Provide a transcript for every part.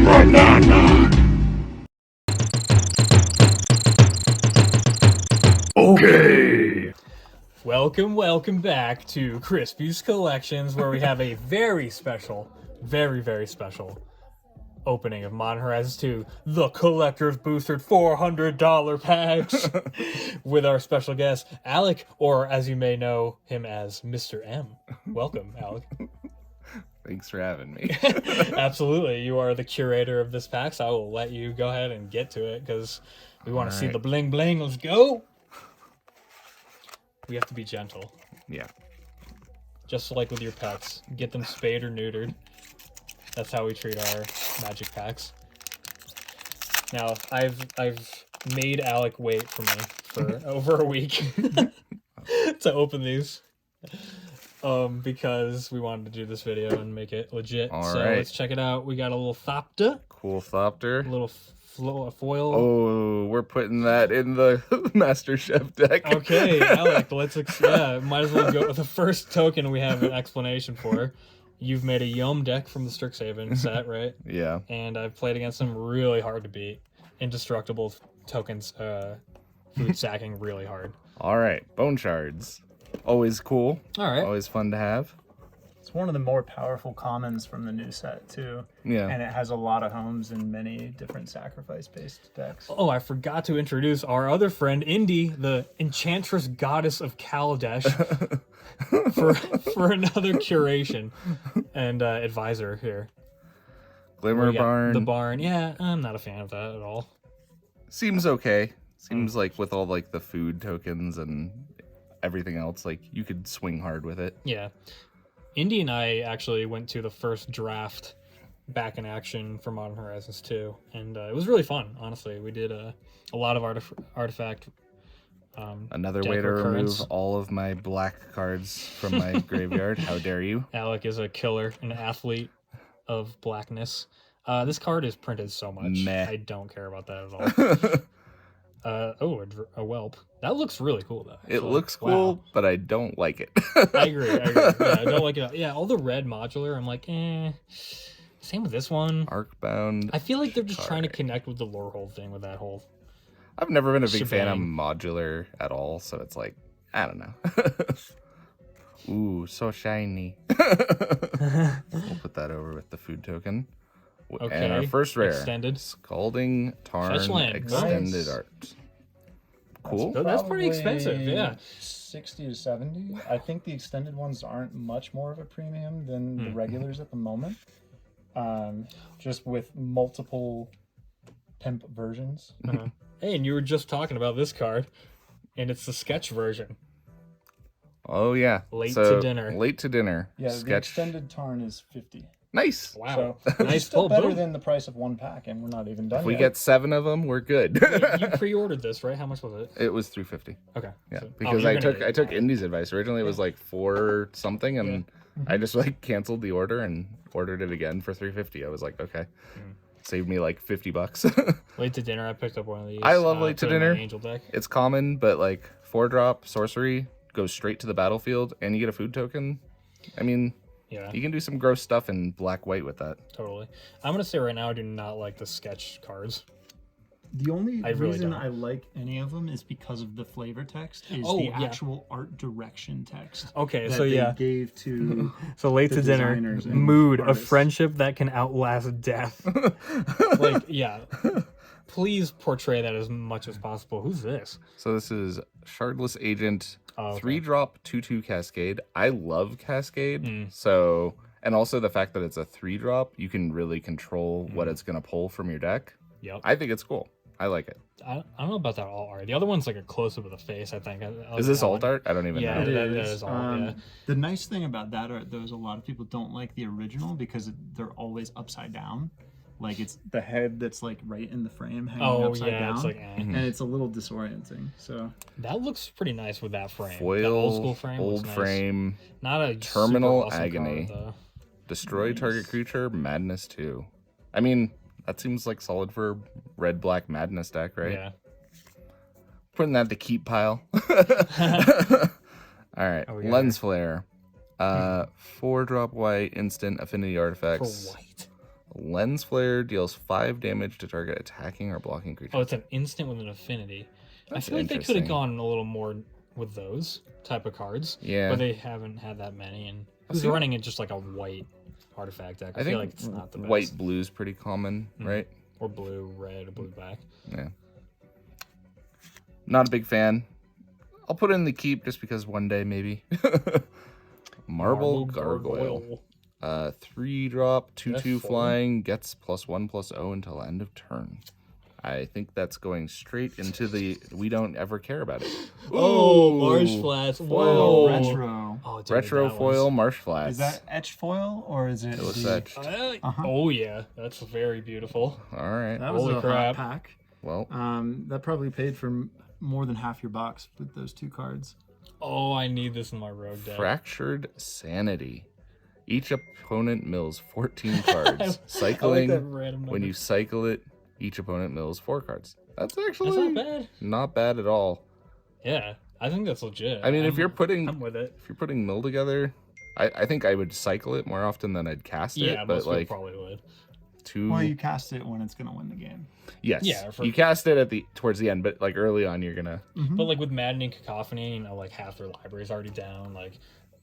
Banana. Okay. Welcome back to Crispy's Collections, where we have a very special, very special opening of Modern Horizons 2, the Collector's Boosted $400 packs, with our special guest, Alec, or as you may know him as Mr. M. Welcome, Alec. Thanks for having me. Absolutely. You are the curator of this pack, so I will let you go ahead and get to it, because we want to see the bling bling. Let's go! We have to be gentle. Yeah. Just like with your pets. Get them spayed or neutered. That's how we treat our magic packs. Now, I've made Alec wait for me for over a week to open these. Because we wanted to do this video and make it legit. All so right. let's check it out. We got a little Thopter. Cool Thopter. A little foil. Oh, we're putting that in the Master Chef deck. Okay, Alec, might as well go with the first token we have an explanation for. You've made a Yum deck from the Strixhaven set, right? Yeah. And I've played against some really hard to beat. Indestructible tokens, food sacking really hard. All right. Bone Shards. Always cool. All right. Always fun to have. It's one of the more powerful commons from the new set, too. Yeah. And it has a lot of homes in many different sacrifice-based decks. Oh, I forgot to introduce our other friend, Indy, the Enchantress Goddess of Kaladesh, for another curation and advisor here. Glimmer Barn. The barn. Yeah, I'm not a fan of that at all. Seems okay. Seems like with all like the food tokens and everything else, like you could swing hard with it. Yeah. Indy and I actually went to the first draft back in action for Modern Horizons 2, and it was really fun, honestly. We did a lot of artifact Another deck way to recurrence. remove all of my black cards from my graveyard. How dare you? Alec is a killer, an athlete of blackness. This card is printed so much. Meh. I don't care about that at all. A whelp. That looks really cool, though. It actually. looks Wow. cool, but I don't like it. I agree. Yeah, I don't like it. Yeah, all the red modular, I'm like, eh. Same with this one. Arcbound. I feel like they're just trying to connect with the lore hold thing with that whole. I've never been a big fan of shebang. modular at all, so it's like, I don't know. Ooh, so shiny. We'll put that over with the food token. And our Okay, first rare. extended. Scalding Tarn Fetch land, Extended nice. Art. Cool. That's pretty expensive, yeah. 60 to 70. I think the extended ones aren't much more of a premium than the regulars at the moment. Just with multiple pimp versions. Hey, and you were just talking about this card, and it's the sketch version. Oh, yeah. Late So, to dinner. Late to dinner. Yeah, the Sketch. extended Tarn is 50. Nice. Wow. So Nice still pull, better boom. than the price of one pack, and we're not even done If we yet. get 7 of them, we're good. You pre-ordered this, right? How much was it? It was $350. Okay. Yeah, so- because you're I gonna- took Indy's advice. Originally, it was like 4 something, and I just like canceled the order and ordered it again for $350. I was like, okay, saved me like $50. Late to dinner, I picked up one of these. I love late to put it in my dinner. Angel deck. It's common, but like 4-drop sorcery goes straight to the battlefield, and you get a food token. I mean, Yeah, you can do some gross stuff in black-white with that. totally. I'm gonna say right now, I do not like the sketch cards. The only I really reason don't. I like any of them is because of the flavor text, is Oh, the yeah. actual art direction text. Okay, that so they yeah. gave to So late the to dinner, designers and mood, a artists. friendship that can outlast death. Like, yeah. Please portray that as much as possible. Who's this? So this is Shardless Agent, Oh, okay. 3-drop 2/2 Cascade. I love Cascade, so and also the fact that it's a 3-drop, you can really control what it's gonna pull from your deck. Yep. I think it's cool. I like it. I don't know about that all art. The other one's like a close-up of the face, I think. Is this alt art? art? I don't even Yeah, know. that is alt, yeah. The nice thing about that art, though, is a lot of people don't like the original because they're always upside down. Like, it's the head that's like right in the frame hanging Oh, upside yeah, down. it's like, and it's a little disorienting. So That looks pretty nice with that frame. Foil, that old school frame. old looks nice. frame, Not a Terminal super awesome Agony. card, though. destroy target creature, Madness 2. I mean, that seems like solid for red-black Madness deck, right? Yeah. Putting that to keep pile. All right, Oh, yeah. Lens Flare. 4-drop white, instant affinity For artifacts. white. Lens flare deals 5 damage to target attacking or blocking creature. Oh, it's an instant with an affinity. That's I feel like they could have interesting. gone a little more with those type of cards. Yeah. But they haven't had that many. And who's see- running it just like a white artifact deck? I feel like it's not the best. white blue's pretty common, right? Or blue, red, or blue black. Yeah. Not a big fan. I'll put it in the keep just because one day maybe. Marble Gargoyle. 3-drop, 2/2 F4. flying, gets +1/+0 until end of turn. I think that's going straight into the we don't ever care about it. Oh, Marsh Flats. Whoa. Retro. Oh, dude, Retro that foil one's- Marsh Flats. Is that etched foil or is it? It looks the- etched. Oh, yeah. That's very beautiful. All right. That was Holy a crap. hot pack. Well, That probably paid for more than half your box with those 2 cards. Oh, I need this in my rogue deck. Fractured Sanity. Each opponent mills 14 cards. I like Cycling. that random When number. you cycle it, each opponent mills 4 cards. That's actually That's not bad. not bad at all. Yeah, I think that's legit. I mean, if I'm- you're putting I'm with it. mill together, I think I would cycle it more often than I'd cast it. Yeah, but most like people probably would. 2. Well, you cast it when it's going to win the game. Yes. Yeah, for- You cast it at towards the end, but like early on, you're gonna. But like with Maddening Cacophony, you know, like half their library's already down. Like,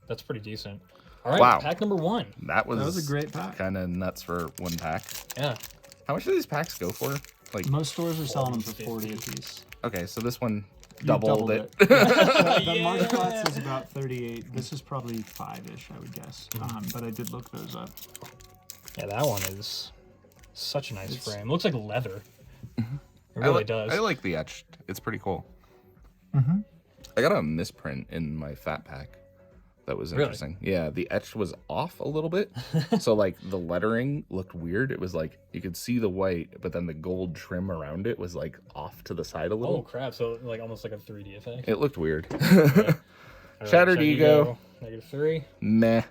that's pretty decent. All right, Wow. pack number 1. That was a great pack. Kind of nuts for one pack. Yeah. How much do these packs go for? Like, Most stores are selling them for 40, 40 a piece. okay, so this one You doubled it. The Marsh Flats is about 38. This is probably 5-ish, I would guess. But I did look those up. Yeah, that one is such a nice frame. Looks like leather. It really does. I like the etched. It's pretty cool. I got a misprint in my fat pack. That was Really? interesting. Yeah, the etched was off a little bit. So like the lettering looked weird. It was like you could see the white, but then the gold trim around it was like off to the side a Oh little. crap! So like almost like a 3D effect. It looked weird. All right, Shattered Ego. -3. Meh.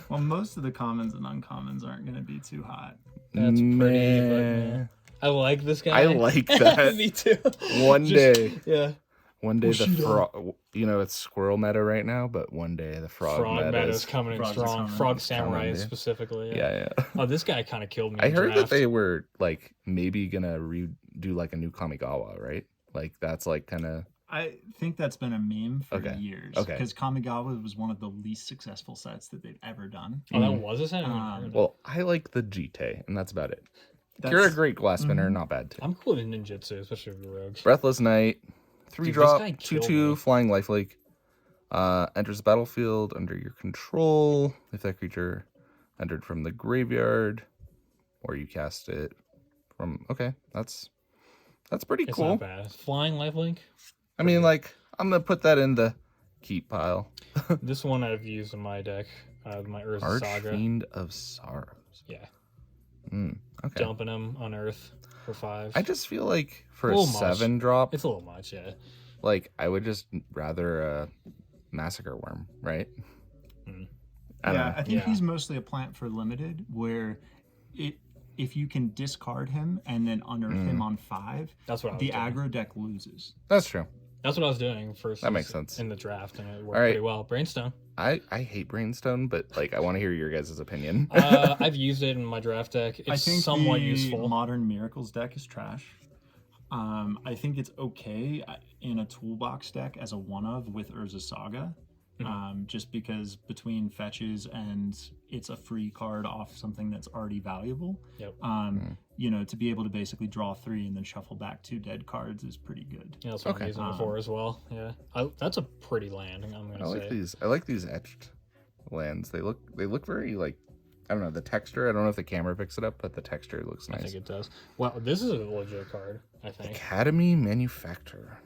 Well, most of the commons and uncommons aren't going to be too hot. That's pretty. But, Meh. yeah. I like this guy. I like that. Me too. One day. Yeah. One day the Bushido. frog, it's squirrel meta right now, but one day the frog, Frog meta meta's is coming in Frog's strong. coming. Frog It's coming, Samurai dude. specifically. yeah. Oh, this guy kind of killed me. I in heard that draft. they were like maybe gonna redo like a new Kamigawa, right? Like that's like kind of I think that's been a meme for Okay. years. Okay. Because Kamigawa was one of the least successful sets that they've ever done. Oh, that was a set. well, I like the Jite, and that's about it. That's- You're a great glass spinner, not bad too. I'm cool with ninjutsu, especially with rogues. Breathless Knight, 3-drop, guy killed 2/2, me. flying lifelink. Enters the battlefield under your control if that creature entered from the graveyard, or you cast it from. Okay, that's pretty It's cool. not bad. Flying lifelink. I mean, like I'm gonna put that in the keep pile. This one I've used in my deck. My Urza Saga. Archfiend of Sorrows. Yeah. Okay. Dumping him on Earth for 5. I just feel like for a Little much. 7-drop, It's a little much, yeah. like I would just rather Massacre Worm, right? I don't Yeah, know. I think Yeah. he's mostly a plant for limited, where if you can discard him and then unearth him on 5, That's what I was the doing. aggro deck loses. That's true. That's what I was doing first. That makes sense. In the draft, and it worked All right. pretty well. Brainstone. I hate Brainstone, but like I want to hear your guys' opinion. I've used it in my draft deck. It's I think somewhat the useful. Modern Miracles deck is trash. I think it's okay in a toolbox deck as a one-of with Urza Saga. Just because between fetches and it's a free card off something that's already valuable. Yep. To be able to basically draw 3 and then shuffle back 2 dead cards is pretty good. Yeah, that's what Okay. I'm using it for as well. Yeah, that's a pretty land. I'm I gonna like say. these. I like these etched lands. They look very like I don't know the texture. I don't know if the camera picks it up, but the texture looks I nice. think it does. Well, this is a legit card. I think. Academy Manufacturer.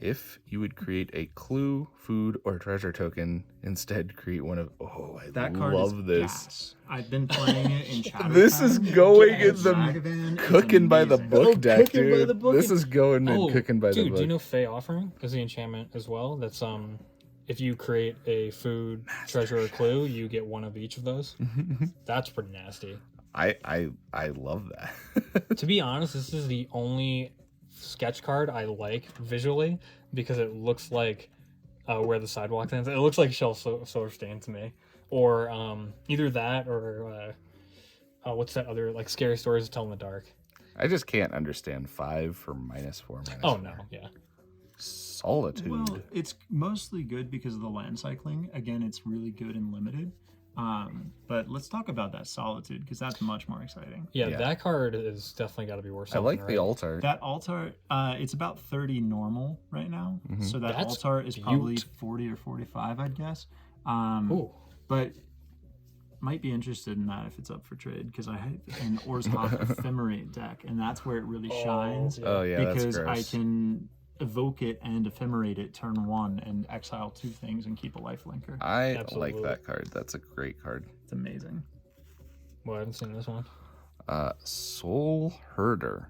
If you would create a clue, food, or treasure token, instead create one of. Oh, I That card love is this. gas. I've been playing it in Shadow. This is going in the Dragavan. It's cooking by the amazing. book deck, cooking by dude. the book. This is going and Oh, cooking by the dude, book. do you know Fey Offering is the enchantment as well? That's if you create a food, treasure, or clue, you get one of each of those. That's pretty nasty. I love that. To be honest, this is the only sketch card I like visually because it looks like where the sidewalk ends. It looks like Shell Solar Stain to me, or either that or what's that other like scary stories to tell in the dark? I just can't understand 5 for -4, Oh -4. no, yeah. Solitude. Well, it's mostly good because of the land cycling. Again, it's really good and limited. But let's talk about that solitude because that's much more exciting. Yeah, Yeah. that card is definitely got to be worth I something. like the right? alt art. That altar, it's about 30 normal right now. So that That's altar is probably beaut. 40 or 45, I'd guess. Ooh. But might be interested in that if it's up for trade because I have an Orzhov Ephemerate deck, and that's where it really shines. Oh yeah, because that's I gross. can evoke it and ephemerate it turn 1 and exile 2 things and keep a life linker. I Absolutely. like that card. That's a great card. It's amazing. Well, I haven't seen this one. Soul Herder.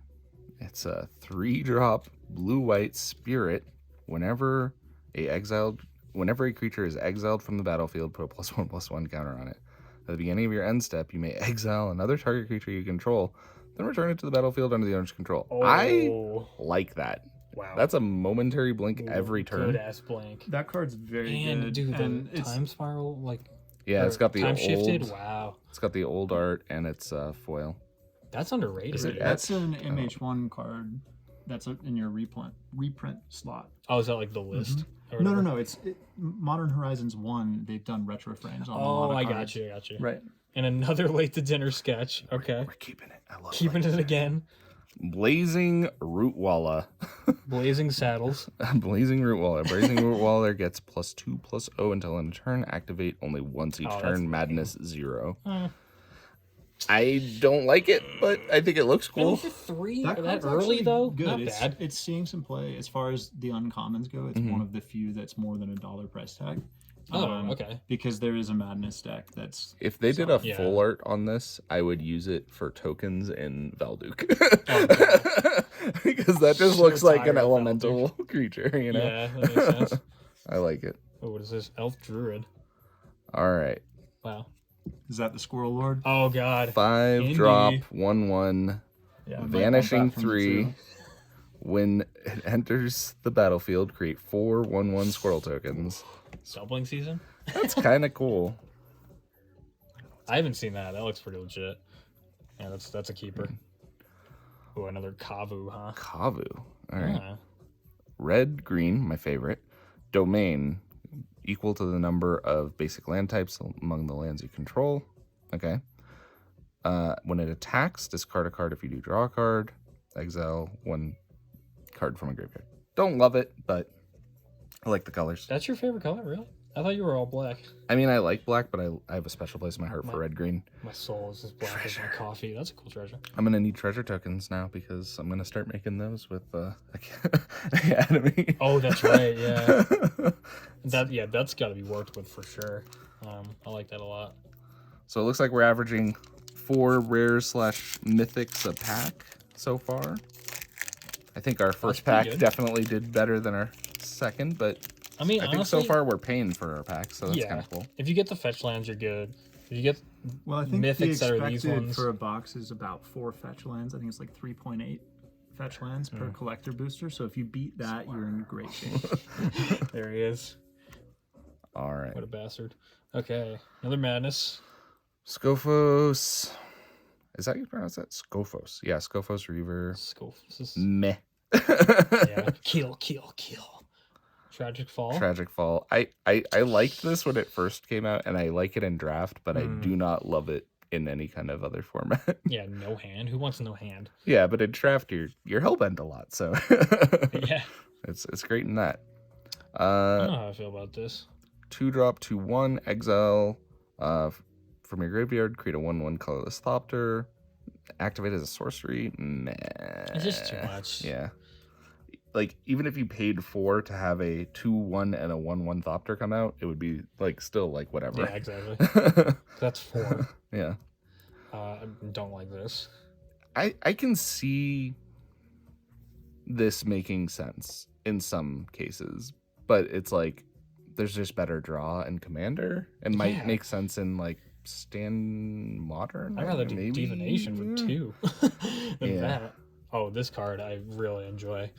It's a 3-drop blue-white spirit. Whenever a creature is exiled from the battlefield, put a +1/+1 counter on it. At the beginning of your end step, you may exile another target creature you control, then return it to the battlefield under the owner's control. I like that. Wow. That's a momentary blink every turn. Good ass blank. That card's very And good. dude, and the time spiral, like Yeah, it's got the time old. shifted. Wow, It's got the old art and it's foil. that's underrated. Is it That's an MH1 card that's in your reprint slot. Oh, is that like the list? or No, whatever? It's Modern Horizons 1. They've done retro frames on a Oh, lot of I cards. got you. Right. And another late to dinner sketch. Okay, We're keeping it. I love keeping it again. Blazing Rootwalla. Blazing saddles. Blazing Rootwaller. Blazing Rootwaller gets +2/+0 until end of turn. Activate only once each Oh, that's turn. lame. Madness 0. I don't like it, but I think it looks Really cool. for 3 That that card's early actually though? good. Not it's, bad. It's seeing some play as far as the uncommons go. It's one of the few that's more than $1 price tag. Oh, okay. Because there is a Madness deck that's If they did a Yeah. full art on this, I would use it for tokens in Valduk. Because that just So looks like an tired of elemental creature, you know? Yeah, that makes sense. I like it. Oh, what is this? Elf Druid. All right. Wow. is that the Squirrel Lord? Oh God. 5-drop, Indy. 1/1. Yeah, Vanishing from the 3. 2. When it enters the battlefield, create 4 1/1 squirrel tokens. Doubling season? That's kind of cool. I haven't seen that. That looks pretty legit. Yeah, that's a keeper. Oh, another Kavu, huh? Kavu. All right. Yeah. Red, green, my favorite. Domain, equal to the number of basic land types among the lands you control. Okay. When it attacks, discard a card if you do draw a card. Exile 1 card from a graveyard. Don't love it, but I like the colors. That's your favorite color, really? I thought you were all black. I mean, I like black, but I have a special place in my heart for red, green. My soul is as black as my coffee. That's a cool treasure. I'm gonna need treasure tokens now because I'm gonna start making those with Academy. Oh, that's right. Yeah. That's got to be worked with for sure. I like that a lot. So it looks like we're averaging 4 rares / mythics a pack so far. I think our first pretty pack good. definitely did better than our second, but I mean, I think honestly, so far we're paying for our packs, so that's yeah. kind of cool. If you get the fetch lands, you're good. If you get Well, I think the mythics that are these expected ones, for a box is about 4 fetch lands. I think it's like 3.8 fetch lands per collector booster. So if you beat that, you're in great shape. there he is. All right. What a bastard. Okay, another madness. Scophos. Is that how you pronounce that? Scophos. Yeah, Scophos Reaver. This is, Meh. yeah, kill. Tragic fall. Tragic Fall. I liked this when it first came out, and I like it in draft, but I do not love it in any kind of other format. Yeah, no hand. Who wants no hand? Yeah, but in draft you're hellbent a lot, so Yeah. it's great in that. I don't know how I feel about this. 2-drop, 2/1, exile from your graveyard, create a 1/1 colorless Thopter, activate as a sorcery. Meh. It's just too much. Yeah. Like, even if you paid 4 to have a 2/1 and a 1/1 Thopter come out, it would be like still like whatever. Yeah, exactly. That's 4. Yeah. I don't like this. I can see this making sense in some cases, but it's like there's just better draw and commander and might Yeah. make sense in like stand modern. I'd rather do maybe. divination for 2 than Yeah. that. Oh, this card I really enjoy.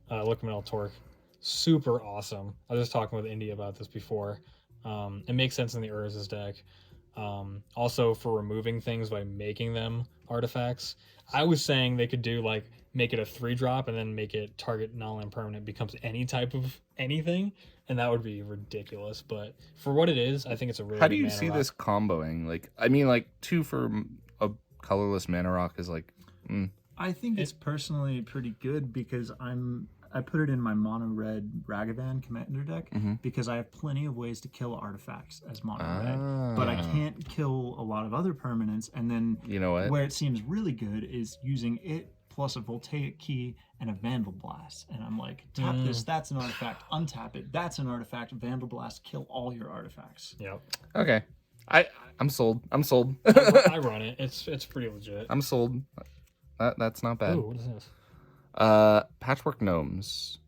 Liquimental Torque. Super awesome. I was just talking with Indy about this before. It makes sense in the Urz's deck. Also for removing things by making them artifacts. I was saying they could do like make it a 3-drop and then make it target non-land permanent becomes any type of anything, and that would be ridiculous. But for what it is, I think it's a really. How do good you mana see rock. this comboing? Like, I mean, like 2 for a colorless mana rock is like. I think it's personally pretty good because I put it in my mono red Ragavan commander deck because I have plenty of ways to kill artifacts as mono red, but I can't kill a lot of other permanents. And then You know what? where it seems really good is using it plus a Voltaic Key and a Vandal Blast. And I'm like, tap this, that's an artifact. Untap it, that's an artifact. Vandal Blast, kill all your artifacts. Yep. Okay. I'm sold. I'm sold. I run it. It's pretty legit. I'm sold. That's not bad. Ooh, what is this? Patchwork Gnomes.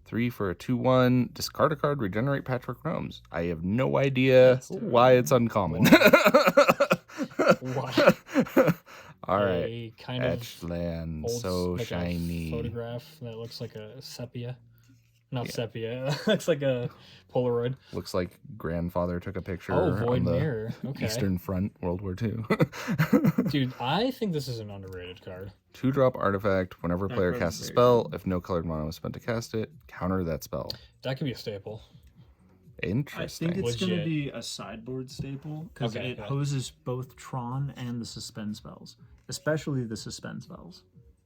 3 for a 2/1. Discard a card, regenerate Patchwork Gnomes. I have no idea why it's uncommon. Why? All right. A kind Etched of land. old, So like shiny. a photograph that looks like a sepia. Not sepia. Looks like a Polaroid. Looks like grandfather took a picture Oh, Void on the Mirror. Okay. Eastern Front, World War II. Dude, I think this is an underrated card. 2-drop artifact. Whenever a player card's casts a very spell, if no colored mana was spent to cast it, counter that spell. That could be a staple. Interesting. I think it's going to Legit. be a sideboard staple because Okay, it yeah. hoses both Tron and the suspend spells, especially the suspend spells.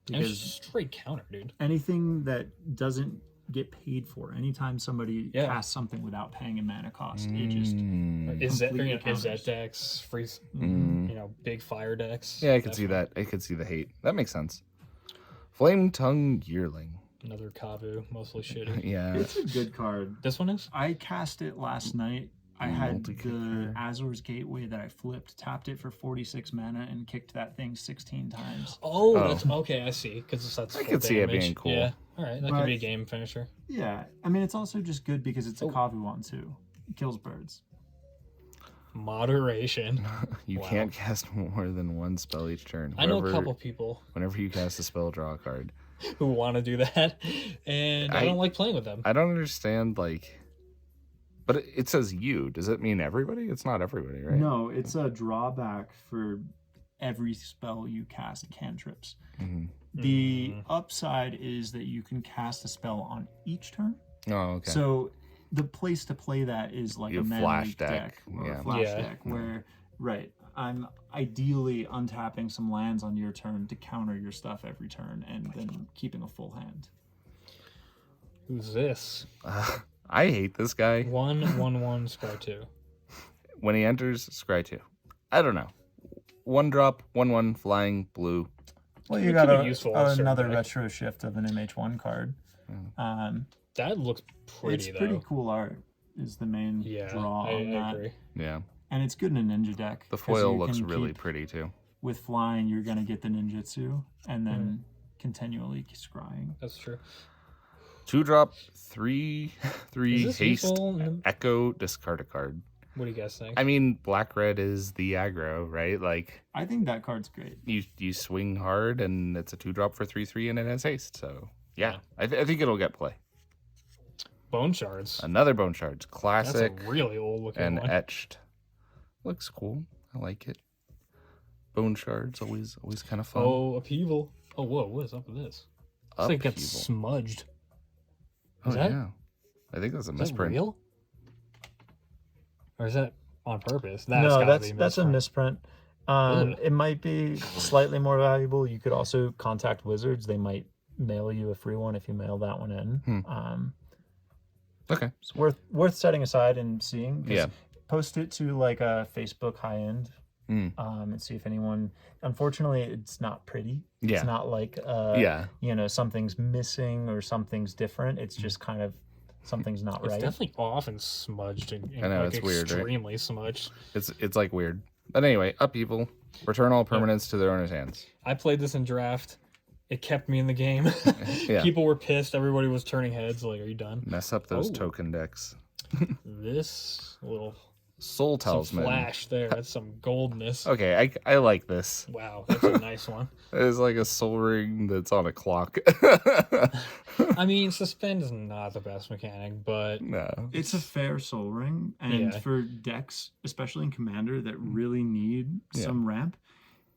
And it's Because just straight counter, dude. anything that doesn't get paid for, anytime somebody Yeah. casts something without paying a mana cost, it just Is that completely is that counters. decks freeze? Mm. You know, big fire decks. Yeah, I could see that. I could see the hate. That makes sense. Flame Tongue Yearling. Another Kavu, mostly shitty. Yeah. it's a good card. This one is. I cast it last night. I had the Multi-kicker. Azor's Gateway that I flipped, tapped it for 46 mana, and kicked that thing 16 times. Oh, Oh. that's okay. I see. Because that's. I full could see it damage. being cool. Yeah. All right, that could But- be a game finisher. Yeah, I mean, it's also just good because it's a Oh. Kavu one too. It kills birds. Moderation. You Wow. can't cast more than one spell each turn. I know a Whenever- couple people Whenever you cast a spell, draw a card. who want to do that, and I don't like playing with them. I don't understand, like... But it says you. Does it mean everybody? It's not everybody, right? No, it's a drawback for every spell you cast cantrips. Mhm. The upside is that you can cast a spell on each turn. Oh, okay. So the place to play that is like You a have mana flash leak deck, or yeah. a flash Yeah. deck where, right, I'm ideally untapping some lands on your turn to counter your stuff every turn and then keeping a full hand. Who's this? I hate this guy. 1/1/1 Sky 2. When he enters, scry 2. I don't know. 1-drop, 1/1, flying, blue. Well, It you could got be useful on certain another decks. retro shift of an MH1 card. That looks pretty It's though. pretty cool art. Is the main Yeah, draw I on that, agree. Yeah. and it's good in a ninja deck. The 'cause foil you looks can really keep- pretty, too. With flying, you're gonna get the ninjutsu, and then continually scrying. That's true. 2-drop, 3/3 Is this haste, useful? echo, discard a card. What do you guys think? I mean, black-red is the aggro, right? Like, I think that card's great. you swing hard, and it's a 2-drop for 3/3, and it has haste. So, yeah. I think it'll get play. Bone shards. Another Bone Shards. That's a Classic really old looking and one. etched. Looks cool. I like it. Bone Shards, always kind of fun. Oh, upheaval. Oh, whoa, what is up with this? It's like it got Upheaval. smudged. Oh, Is that- yeah. I think that's a Is that misprint. real? Or is that on purpose? No, gotta be that's a misprint. misprint. Ugh. It might be slightly more valuable. You could also contact Wizards. They might mail you a free one if you mail that one in. Okay. It's worth setting aside and seeing. 'Cause Yeah. Post it to like a Facebook high end, and see if anyone. Unfortunately, it's not pretty. Yeah. It's not like Yeah. something's missing or something's different. It's just kind of something's not It's right. definitely off and smudged and I know, like it's weird, right? extremely smudged. It's like weird. But anyway, upheaval. Return all permanents to their owner's hands. I played this in draft. It kept me in the game. Yeah. People were pissed. Everybody was turning heads. Like, are you done? Mess up those Oh. token decks. This little Soul Some Talisman. flash there. That's some goldness. Okay, I like this. Wow, that's a nice one. It's like a soul ring that's on a clock. I mean, suspend is not the best mechanic, but No. It's a fair soul ring, and Yeah. for decks, especially in Commander, that really need some ramp,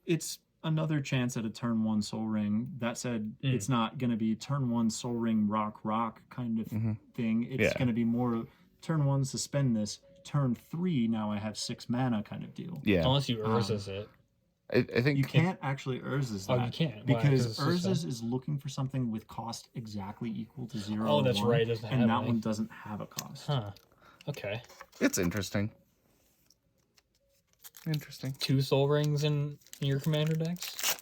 it's another chance at a turn 1 soul ring. That said, it's not going to be turn 1 soul ring rock kind of thing. It's going to be more turn 1 suspend this, turn 3 now I have 6 mana kind of deal. Yeah. unless you Urza's it. I think You can't actually Urza's that. Oh, you can't? Why? 'Cause Because it's Urza's suspend? is looking for something with cost exactly equal to 0 Oh, or that's 1, right, it doesn't have and that any. one doesn't have a cost. Huh. Okay. it's interesting. Interesting. 2 soul rings in your commander decks?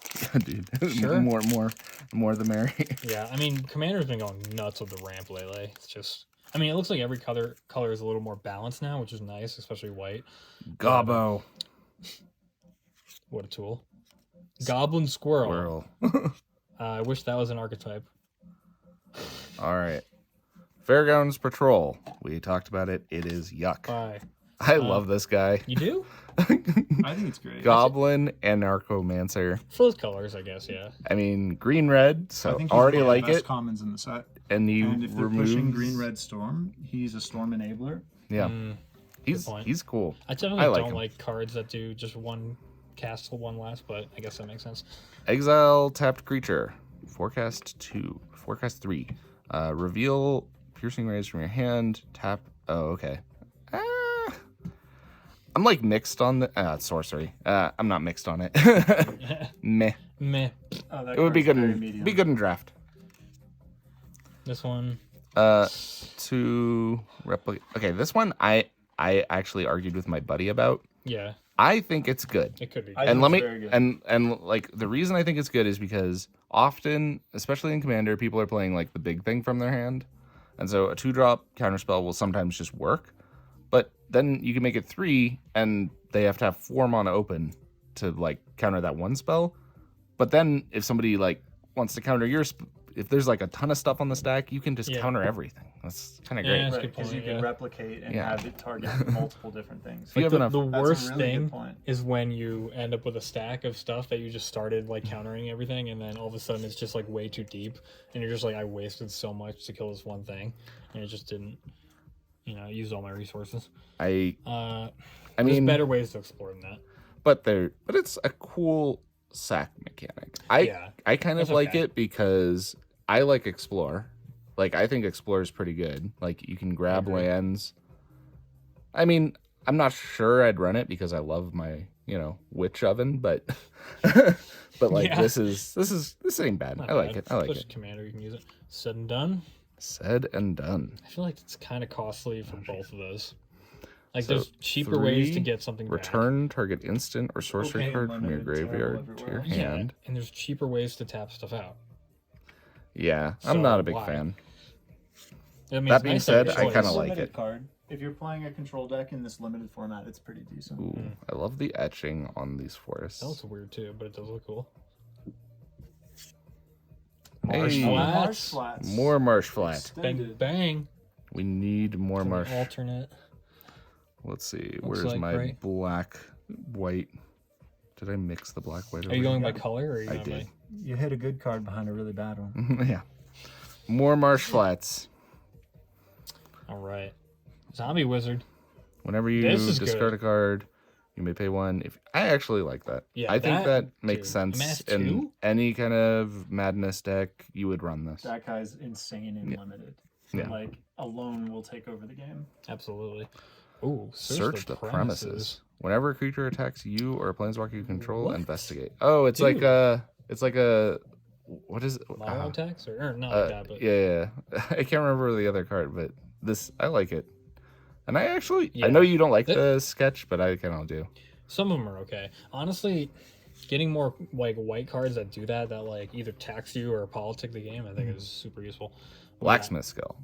Dude. Sure. more the merry. Yeah, I mean, commander's been going nuts with the ramp lately. It's just, I mean, it looks like every color is a little more balanced now, which is nice, especially white. Gobbo. What a tool. Goblin Squirrel. Whirl. I wish that was an archetype. All right. Fairgrounds Patrol. We talked about it. It is yuck. Bye. I love this guy. You do? I think it's great. Goblin and Narcomancer. For those colors, I guess, yeah. I mean, green-red, I so think he's already one of like the best it. commons in the set. And you And if they're remove... pushing green red storm, he's a storm enabler. Yeah. Good point. He's cool. I generally like don't him. like cards that do just one cast till one last, but I guess that makes sense. Exile tapped creature. Forecast 3. Reveal piercing rays from your hand. Tap. Oh, okay. I'm like mixed on the it's sorcery. I'm not mixed on it. Meh. Meh. Oh, that It would be card's good. very medium. Be good in draft. This one. To replicate. Okay, this one I actually argued with my buddy about. Yeah, I think it's good. it could be. I And think let it's me very good. and like the reason I think it's good is because often, especially in Commander, people are playing like the big thing from their hand, and so a 2-drop counterspell will sometimes just work, but then you can make it 3, and they have to have 4 mana open to like counter that one spell. But then if somebody like wants to counter your if there's like a ton of stuff on the stack, you can just Yeah. counter everything. That's kind of Yeah, great. that's a Right, good because point, you can yeah. replicate and Yeah. have it target multiple different things. If you Like have the enough, That's a worst really good thing point. is when you end up with a stack of stuff that you just started like countering everything, and then all of a sudden it's just like way too deep, and you're just like, I wasted so much to kill this one thing, and it just didn't, use all my resources. I There's mean, better ways to explore than that. but it's a cool sack mechanic. I kind of It's like okay. it because I like explore. Like I think explore is pretty good. Like you can grab lands. I mean, I'm not sure I'd run it because I love my, witch oven, but but like Yeah. this ain't bad. Not I like bad. it. I like Especially it. Commander, you can use it. Said and done. Said and done. I feel like it's kind of costly for both of those. Like, So, there's cheaper ways to 3, get something back. Return target instant or sorcery Okay, card from your unlimited, graveyard terrible to your everywhere. Yeah, hand. and there's cheaper ways to tap stuff out. Yeah, So I'm not a big why? fan. I mean, That it's being nice to have said, a I choice. kinda like Limited it. card. If you're playing a control deck in this limited format, it's pretty decent. Ooh, I love the etching on these forests. That looks weird too, but it does look cool. Hey, Flats. Flats. more marsh flat. Bang, Extended. bang. We need more An marsh. alternate. Let's see. Looks Where's like my gray. black, white? Did I mix the black, white? Are you going by Yeah. color or are you I going did. You hit a good card behind a really bad one. Yeah. More marsh flats. by? All right. Zombie Wizard. Whenever you This is discard good. a card, you may pay 1. If I actually like that. Yeah, I think that that, makes dude. sense Mass in 2? any kind of madness deck. You would run this. That guy's insane and limited. Yeah. Like, alone will take over the game. Absolutely. Ooh, Search the premises. Whenever a creature attacks you or a planeswalker you control, What? investigate. Oh, it's Dude. like a what is it? Mono attacks? Or not like that, but yeah. I can't remember the other card, but this I like it. And I actually Yeah. I know you don't like That- the sketch, but I kind of do. some of them are okay. Honestly, getting more like white cards that do that like either tax you or politic the game, I think is super useful. Blacksmith skill.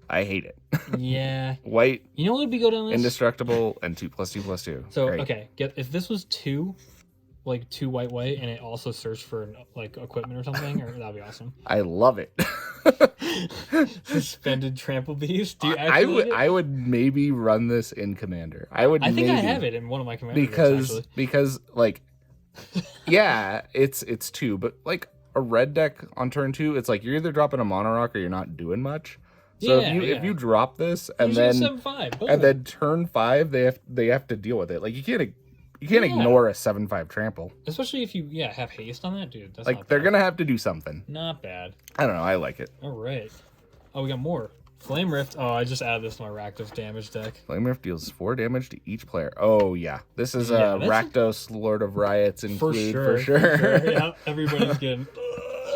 I hate it. Yeah. White, You know what would be good on this? indestructible, and 2+2+2. So Great. okay, if this was 2, like 2 white, and it also searched for like equipment or something, or that'd be awesome. I love it. Suspended Trample Beast. Do you actually? I would maybe run this in Commander. I would. I think maybe, I have it in one of my Commander decks, because like, yeah, it's 2, but like a red deck on turn 2, it's like you're either dropping a mono rock or you're not doing much. So if you drop this and then 7/5, and then turn 5 they have to deal with it. Like you can't ignore a 7/5 trample. Especially if you have haste on that, dude. That's like not they're bad. gonna have to do something. Not bad. I don't know. I like it. All right. Oh, we got more. Flame Rift. Oh, I just added this to my Rakdos damage deck. Flame Rift deals 4 damage to each player. Oh yeah, this is Rakdos Lord of Riots include for sure. Yeah, everybody's getting.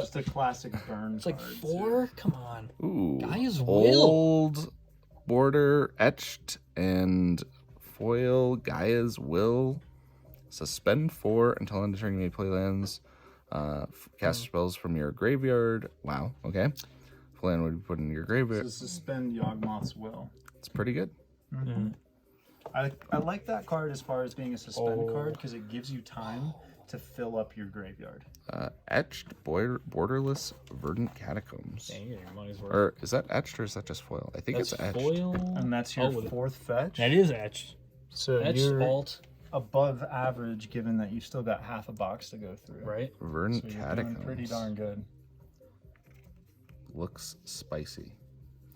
Just a classic burn. It's like 4. Come on. Ooh, Gaia's Will. Old border etched and foil. Gaia's Will. Suspend 4 until end of turn you may play lands. Cast spells from your graveyard. Wow. Okay. Land would be put in your graveyard. So suspend Yawgmoth's Will. It's pretty good. Mm-hmm. I like that card as far as being a suspend card because it gives you time to fill up your graveyard. Etched borderless verdant catacombs. Dang, you're getting money's worth. Or is that etched or is that just foil? I think That's it's etched. foil. And that's your 4th fetch. That is etched. So Etched you're alt, above average given that you've still got half a box to go through. right? Verdant So you're catacombs. doing pretty darn good. Looks spicy.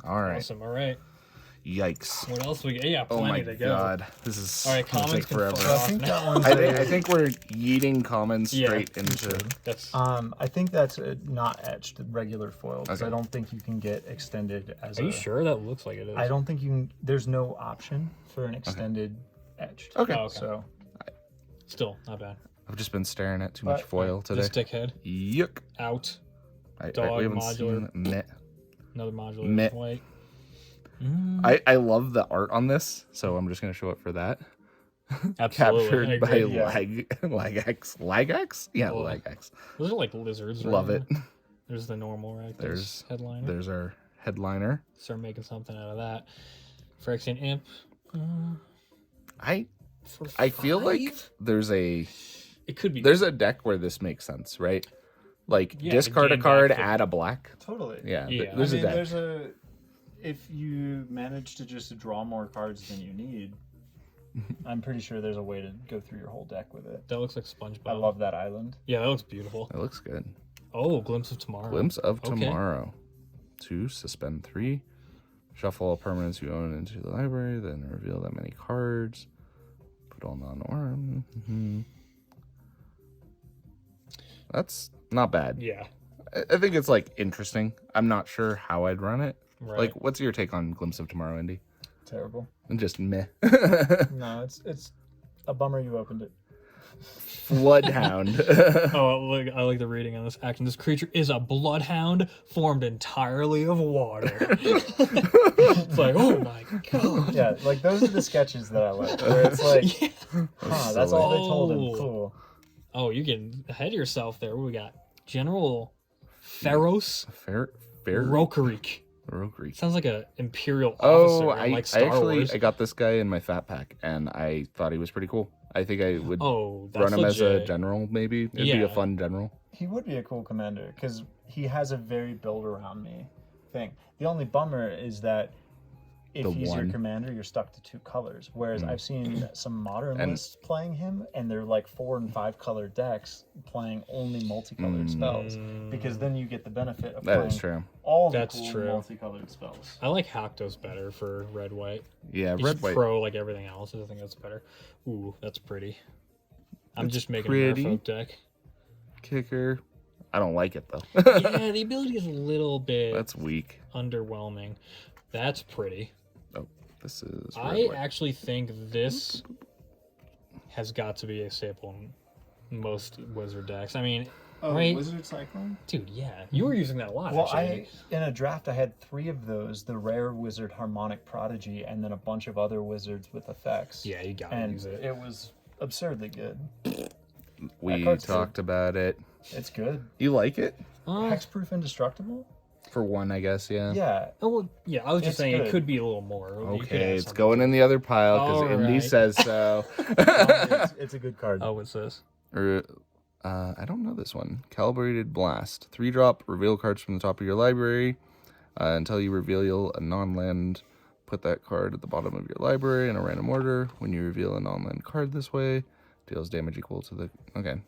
All right. Awesome. All right. Yikes. What else we got? Yeah, Oh plenty my to go. god. This is All right, gonna commons take can forever. fuck I think that one's I think we're yeeting commons straight into. That's I think that's not etched, regular foil, because Okay. I don't think you can get extended as Are you sure? That looks like it is. I don't think you can. There's no option for an extended etched. Okay. Oh, okay. So Still not bad. I've just been staring at too much But- foil today. Just stickhead Yuck. out. We Dog haven't modular. seen Meh. Another modular Meh. white. I love the art on this, so I'm just gonna show it for that. Absolutely. I Captured by agree. Lagax? Yeah, Oh. Lagax. Those are like lizards. Right? Love it. There's the normal right. There's headliner. There's our headliner. Start making something out of that. Phyrexian Imp. I For feel like 5? there's a deck where this makes sense, right? Like Yeah, discard a gain card, back add a black. totally. Yeah, Yeah. there's I mean, a deck. there's a. If you manage to just draw more cards than you need, I'm pretty sure there's a way to go through your whole deck with it. That looks like SpongeBob. I love that island. Yeah, that looks beautiful. It looks good. Oh, Glimpse of Tomorrow. Glimpse of Okay. Tomorrow. 2, suspend 3. Shuffle all permanents you own into the library, then reveal that many cards. Put all non-armed. That's not bad. Yeah. I think it's like interesting. I'm not sure how I'd run it. Right. Like, what's your take on Glimpse of Tomorrow, Indy? Terrible. And just meh. No, it's a bummer you opened it. Bloodhound. Oh, look, I like the reading on this action. This creature is a bloodhound formed entirely of water. It's like, oh my god. Yeah, like those are the sketches that I like. Where it's like, that's all they told him. Oh. Cool. Oh, you're getting ahead of yourself there. What we got? General Feros Fair. Rokarik. Rokery. Sounds like a imperial officer Oh, in like Star Wars. I got this guy in my fat pack, and I thought he was pretty cool. I think I would Oh, that's run him as a legit. general, maybe. It'd be Yeah. a fun general. He would be a cool commander because he has a very build around me thing. The only bummer is that if The he's your one. commander, you're stuck to 2 colors. Whereas I've seen some modern And- lists playing him, and they're like 4 and 5 color decks playing only multicolored spells. Because then you get the benefit of That playing is true. all the That's cool true. multicolored spells. I like Haktos better for red white. Yeah, He's red white. pro like everything else. I think that's better. Ooh, that's pretty. I'm It's just making pretty. a merfolk deck. Kicker. I don't like it though. Yeah, the ability is a little bit That's weak. underwhelming. That's pretty. Oh, this is. Red I white. actually think this has got to be a staple in most wizard decks. I mean, Oh, right? Wizard Cyclone? Dude, yeah, you were using that a lot. Well, actually. in a draft, I had 3 of those: the rare wizard Harmonic Prodigy, and then a bunch of other wizards with effects. Yeah, you gotta and use it. it was absurdly good. We card's talked about it. It's good. You like it? Hexproof Indestructible? For one, I guess. Yeah. Yeah. Oh, well, yeah, I was just It's saying it good. could be a little more. You could Okay, add it's something going to in the other pile because All Indy right. says so. No, it's a good card. it. Oh, what's this? or I don't know this one. Calibrated Blast. 3-drop, reveal cards from the top of your library. Until you reveal a non-land, put that card at the bottom of your library in a random order. When you reveal a non-land card this way, deals damage equal to the... Okay.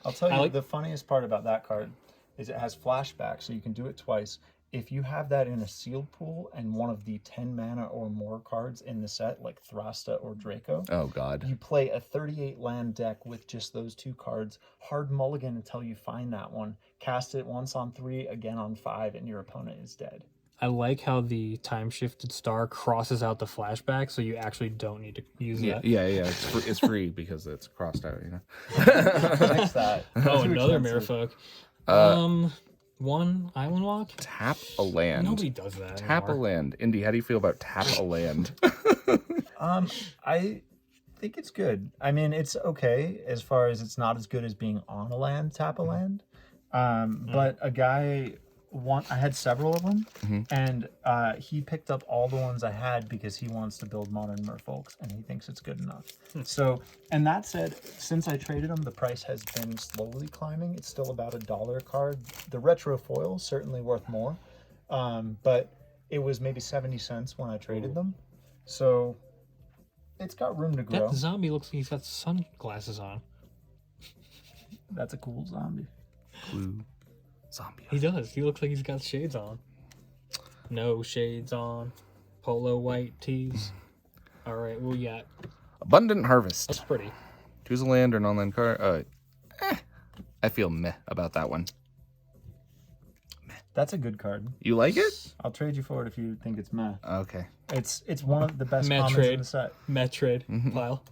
I'll tell you, the funniest part about that card is it has flashback, so you can do it twice. If you have that in a sealed pool and one of the 10 mana or more cards in the set, like Thrasta or Draco, Oh, God. you play a 38 land deck with just those 2 cards, hard mulligan until you find that one, cast it once on 3, again on 5, and your opponent is dead. I like how the time-shifted star crosses out the flashback, so you actually don't need to use that. Yeah. It's free because it's crossed out, you know? Next that. Oh, Too another expensive. Merfolk. One Island Walk? Tap a land. Nobody does that Tap a anymore. land. Indy, how do you feel about tap a land? I think it's good. I mean, it's okay as far as it's not as good as being on a land, tap a land. But a guy, I had several of them, and he picked up all the ones I had because he wants to build modern merfolks, and he thinks it's good enough. So, and that said, since I traded them, the price has been slowly climbing. It's still about $1 a card. The retro foil certainly worth more, but it was maybe 70 cents when I traded them. So it's got room to grow. That zombie looks like he's got sunglasses on. That's a cool zombie. Blue zombie. He does. He looks like he's got shades on. No shades on. Polo white tees. All right, what we got? Abundant Harvest. That's pretty. Choose a land or non-land card. I feel meh about that one. That's a good card. You like it? I'll trade you for it if you think it's meh. Okay. It's one of the best Meh commons trade. in the set. Metroid pile.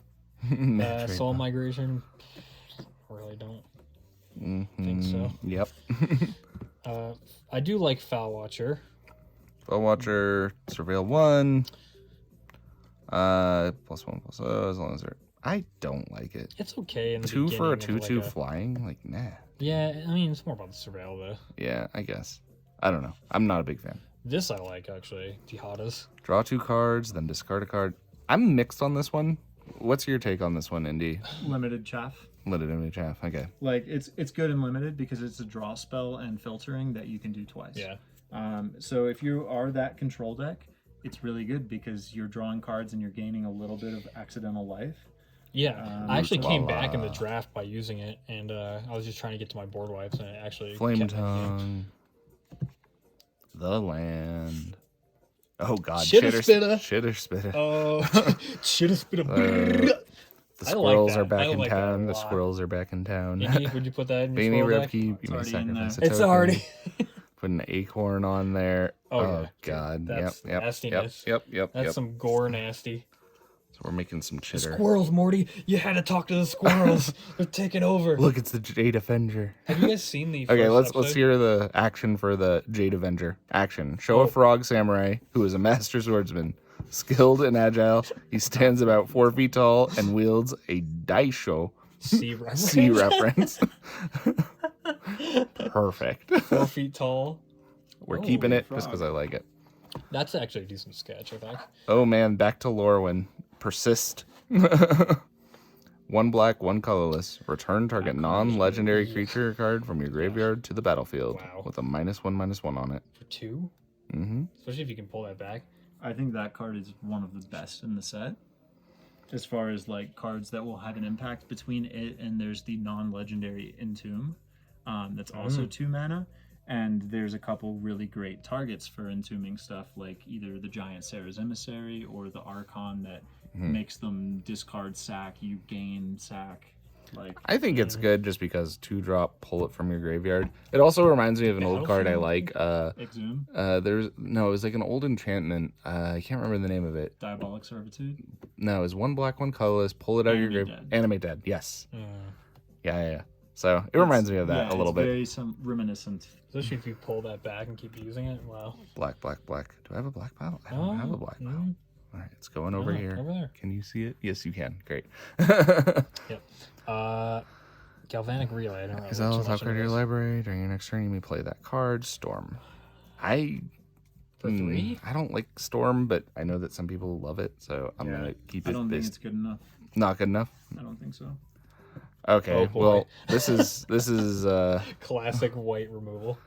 Trade Soul pile. Migration. Really don't think so. Yep. I do like Foul Watcher. Spell Watcher, Surveil 1. +1, as long as they're... I don't like it. It's okay in the 2 for a beginning of 2/2 like a- flying? Like, nah. Yeah, I mean, it's more about the surveil, though. Yeah, I guess. I don't know. I'm not a big fan. This I like, actually. Jihadas. Draw 2 cards, then discard a card. I'm mixed on this one. What's your take on this one, Indy? Limited chaff. Limited image half. Okay. Like it's good and limited because it's a draw spell and filtering that you can do twice. Yeah. So if you are that control deck, it's really good because you're drawing cards and you're gaining a little bit of accidental life. Yeah, I actually came back in the voila. draft by using it, and I was just trying to get to my board wipes, and it actually Flame kept me in the game. Tongue. The land. Oh god. Shitter spitter. Shitter spitter. Oh, shit has been a. The I like squirrels that. are back I in like that a town. The lot. squirrels are back in town. Indy, would you put that in your Beanie squirrel Rib deck? Keep. You may already in sacrifice a It's token. already. Put an acorn on there. Oh, Oh, yeah. god. That's Yep. nastiness. Yep. That's some gore nasty. So we're making some chitter. Squirrels, Morty. You had to talk to the squirrels. They're taking over. Look, it's the Jade Avenger. Have you guys seen the? Okay, first let's episode? hear the action for the Jade Avenger. Action. Show a frog samurai who is a master swordsman, skilled and agile. He stands about 4 feet tall and wields a daisho. Sea reference. C reference. Perfect. 4 feet tall. We're Oh, keeping it frog. just because I like it. That's actually a decent sketch, I think. Oh man, back to Lorwyn. Persist. 1 black, 1 colorless. Return target non-legendary creature card from your graveyard to the battlefield Wow. with a -1/-1 on it. For 2? Mm-hmm. Especially if you can pull that back. I think that card is one of the best in the set. As far as like cards that will have an impact between it and there's the non-legendary Entomb. That's also 2 mana. And there's a couple really great targets for entombing stuff, like either the Giant Sarah's Emissary or the Archon that makes them discard sack, you gain sack. Like I think it's good just because 2-drop, pull it from your graveyard. It also reminds me of an old card I like. Exhume, It was like an old enchantment. I can't remember the name of it. Diabolic Servitude. No, it was 1 black, 1 colorless. Pull it out of your Animate grave. Dead. Animate Dead. Yes. Mm. Yeah. So it reminds me of that Yeah, a little it's bit. very reminiscent. Especially if you pull that back and keep using it. Wow. Black. Do I have a black pile? I don't have a black pile. Mm. All right, it's going over here. Over there. Can you see it? Yes, you can. Great. Yep. Galvanic Relay. I don't really Exile know top card of your library. During your next turn, you may play that card. Storm. For 3? I don't like Storm, but I know that some people love it, so I'm Yeah, gonna keep I it. don't think it's good enough. Not good enough. I don't think so. Okay, Oh, boy. well, this is Classic white removal.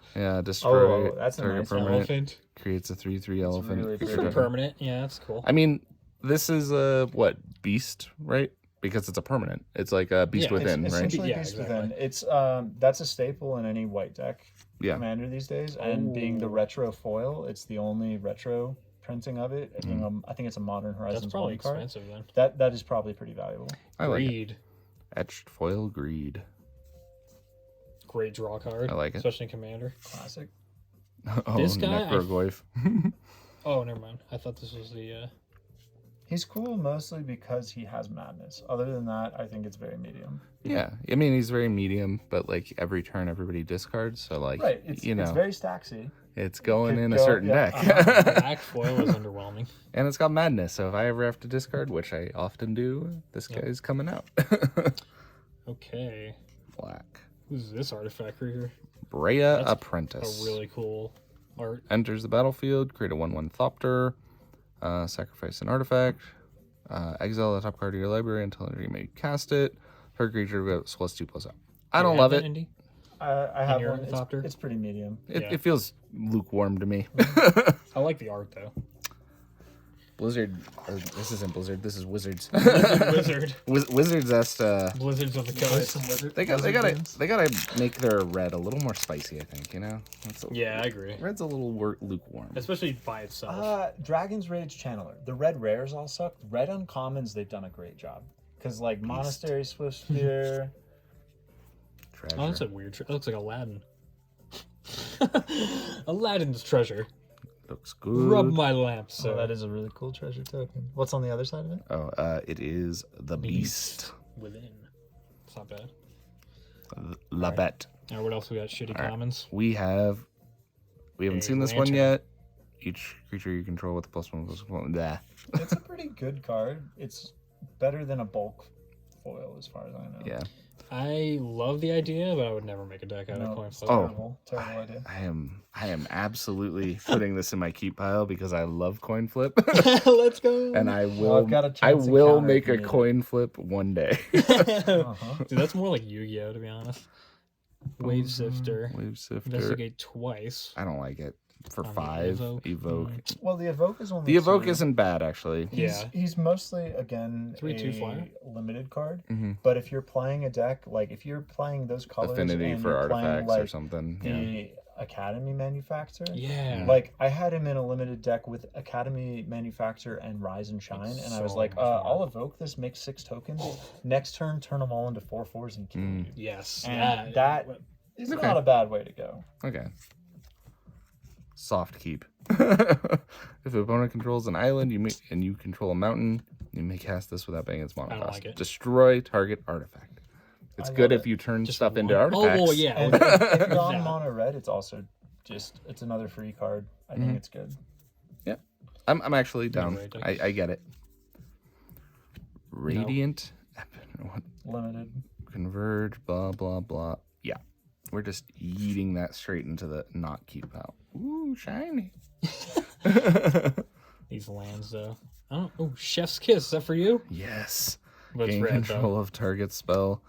destroy that's a target nice permanent. Elephant. Creates a 3/3 elephant. really creature pretty. For token. permanent, yeah, that's cool. I mean, this is a beast, right? Because it's a permanent. It's like a beast Yeah, within, It's right? essentially Yeah, Beast exactly. Within. It's that's a staple in any white deck Yeah. commander these days, and being the retro foil, it's the only retro printing of it. I think it's a Modern Horizons That's probably one card. expensive then. That is probably pretty valuable. I like it. Greed. Etched foil greed. Great draw card. I like it. Especially in Commander. Classic. Oh, This guy, Necrogoyf. Oh, never mind. I thought this was the... He's cool mostly because he has madness. Other than that, I think it's very medium. Yeah, I mean he's very medium, but like every turn everybody discards, so like Right. It's very stacksy. it's going Could in a go- certain yeah, deck. Black foil is underwhelming. And it's got madness, so if I ever have to discard, which I often do, this guy's coming out. Okay. Black. Who's this artifact creature? Brea That's Apprentice. A really cool art. Enters the battlefield, create a 1/1 Thopter, sacrifice an artifact, exile the top card of your library until you may cast it. Her creature goes +2/+up. I don't love it. Indy? I have your one. Thopter? It's pretty medium. It feels lukewarm to me. I like the art though. Blizzard, or this isn't Blizzard. This is Wizards. Wizard. Wizards asked. Blizzards of the Coast. They gotta make their red a little more spicy. I think Yeah, I agree. Red's a little lukewarm. Especially by itself. Dragon's Rage Channeler. The red rares all suck. Red uncommons, they've done a great job. Because like Monastery Swiftsphere. Treasure. Oh, that's a weird... That looks like Aladdin. Aladdin's treasure. Looks good. Rub my lamp, So sir. that is a really cool treasure token. What's on the other side of it? Oh, it is the Beast. Within. It's not bad. La Bête. Now, what else we got? Shitty commons. We haven't A seen this one lantern. yet. Each creature you control with a +1/+1. Blah. It's a pretty good card. It's better than a bulk foil as far as I know. Yeah. I love the idea, but I would never make a deck out of coin it's flip. Oh. terrible idea. I am absolutely putting this in my keep pile because I love coin flip. Let's go. And I Well, I've will got a I chance to will counter make if you a need it. coin flip one day. Uh-huh. Dude, that's more like Yu-Gi-Oh, to be honest. Wave Sifter. Wave Sifter. Investigate twice. I don't like it. For On the 5, Evoke. Evoke. Well, the Evoke is only The Evoke 2. isn't bad actually. Yeah. He's mostly again 3/2 a flyer. limited card. Mhm. But if you're playing a deck, like if you're playing those colors, Affinity and for you're playing, artifacts or like, something. the Yeah. Academy Manufacturer. Yeah. Like I had him in a limited deck with Academy Manufacturer and Rise and Shine, and I was so like, much more. I'll evoke this, make 6 tokens. Next turn, turn them all into 4/4s and kill you. Yes. And that is Okay. not a bad way to go. Okay. Soft keep. If the opponent controls an island, and you control a mountain, you may cast this without paying its mana I don't cost. like it. Destroy target artifact. It's I good love if you turn Just stuff into one? artifacts. Oh, well, yeah. And if you're on That. mono red, it's also it's another free card. I think it's good. Yeah. I'm actually down. Right, I get it. Radiant. What? Limited. Converge, blah, blah, blah. Yeah. We're just yeeting that straight into the not keep out. Ooh, shiny. These lands, though. I don't. Oh, Chef's Kiss. Is that for you? Yes. But it's Gain red, control of target spell.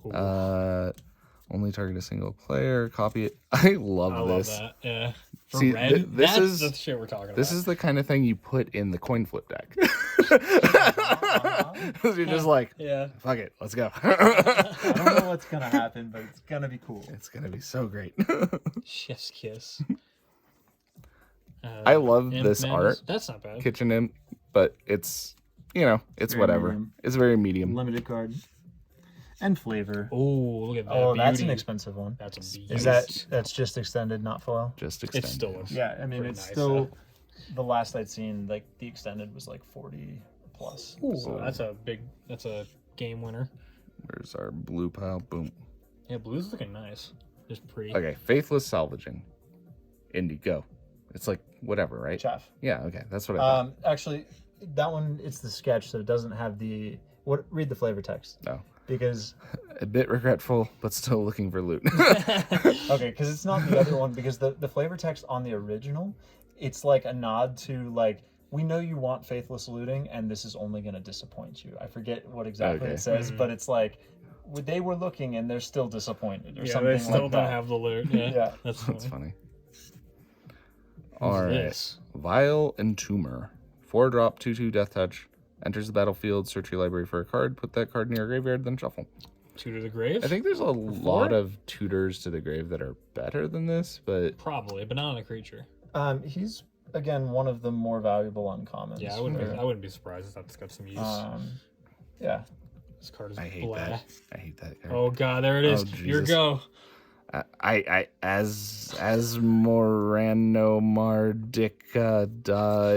Ooh. Only target a single player. Copy it. I love I this. love that. Yeah. For See, red, this that's is- the shit we're talking about. This is the kind of thing you put in the coin flip deck. 'Cause you're just like, Yeah. fuck it, let's go. I don't know what's gonna happen, but it's gonna be cool. It's gonna be so great. Chef's Kiss. I love Imp this Madness. art, That's not bad. Kitchen Imp, but it's it's Very whatever. medium. It's very medium. Limited card. And flavor. Oh, look at that. Oh, that's an beauty. expensive one. That's a beauty. Is that's just extended, not foil? Just It extend. still looks. Yeah, I mean Pretty it's nice, still the last I'd seen, like the extended was like 40 plus. Ooh, So- that's a big. That's a game winner. Where's our blue pile? Boom. Yeah, blue's looking nice. Just pretty. Okay, Faithless Salvaging. Indy, go. It's like whatever, right? Chaff. Yeah, okay, that's what I thought. Actually, that one it's the sketch, so it doesn't have the read the flavor text No. because A bit regretful, but still looking for loot. okay, because it's not the other one because the flavor text on the original, it's like a nod to like we know you want faithless looting and this is only going to disappoint you. I forget what exactly Okay. it says, but it's like they were looking and they're still disappointed or Yeah, something they still like don't that. have the loot. Yeah, Yeah. that's That's funny. funny. All right. This? Vile Entomber. 4-drop, 2/2 death touch. Enters the battlefield, search your library for a card, put that card in your graveyard, then shuffle. Tutor the Grave? I think there's a lot of tutors to the grave that are better than this, but Probably, but not on a creature. He's again one of the more valuable uncommons. Yeah, I wouldn't be surprised if that's got some use. Yeah. This card is I hate blah. that. I hate that card. Oh god, there it is. Oh, Your Jesus. go. As Morano Mardica da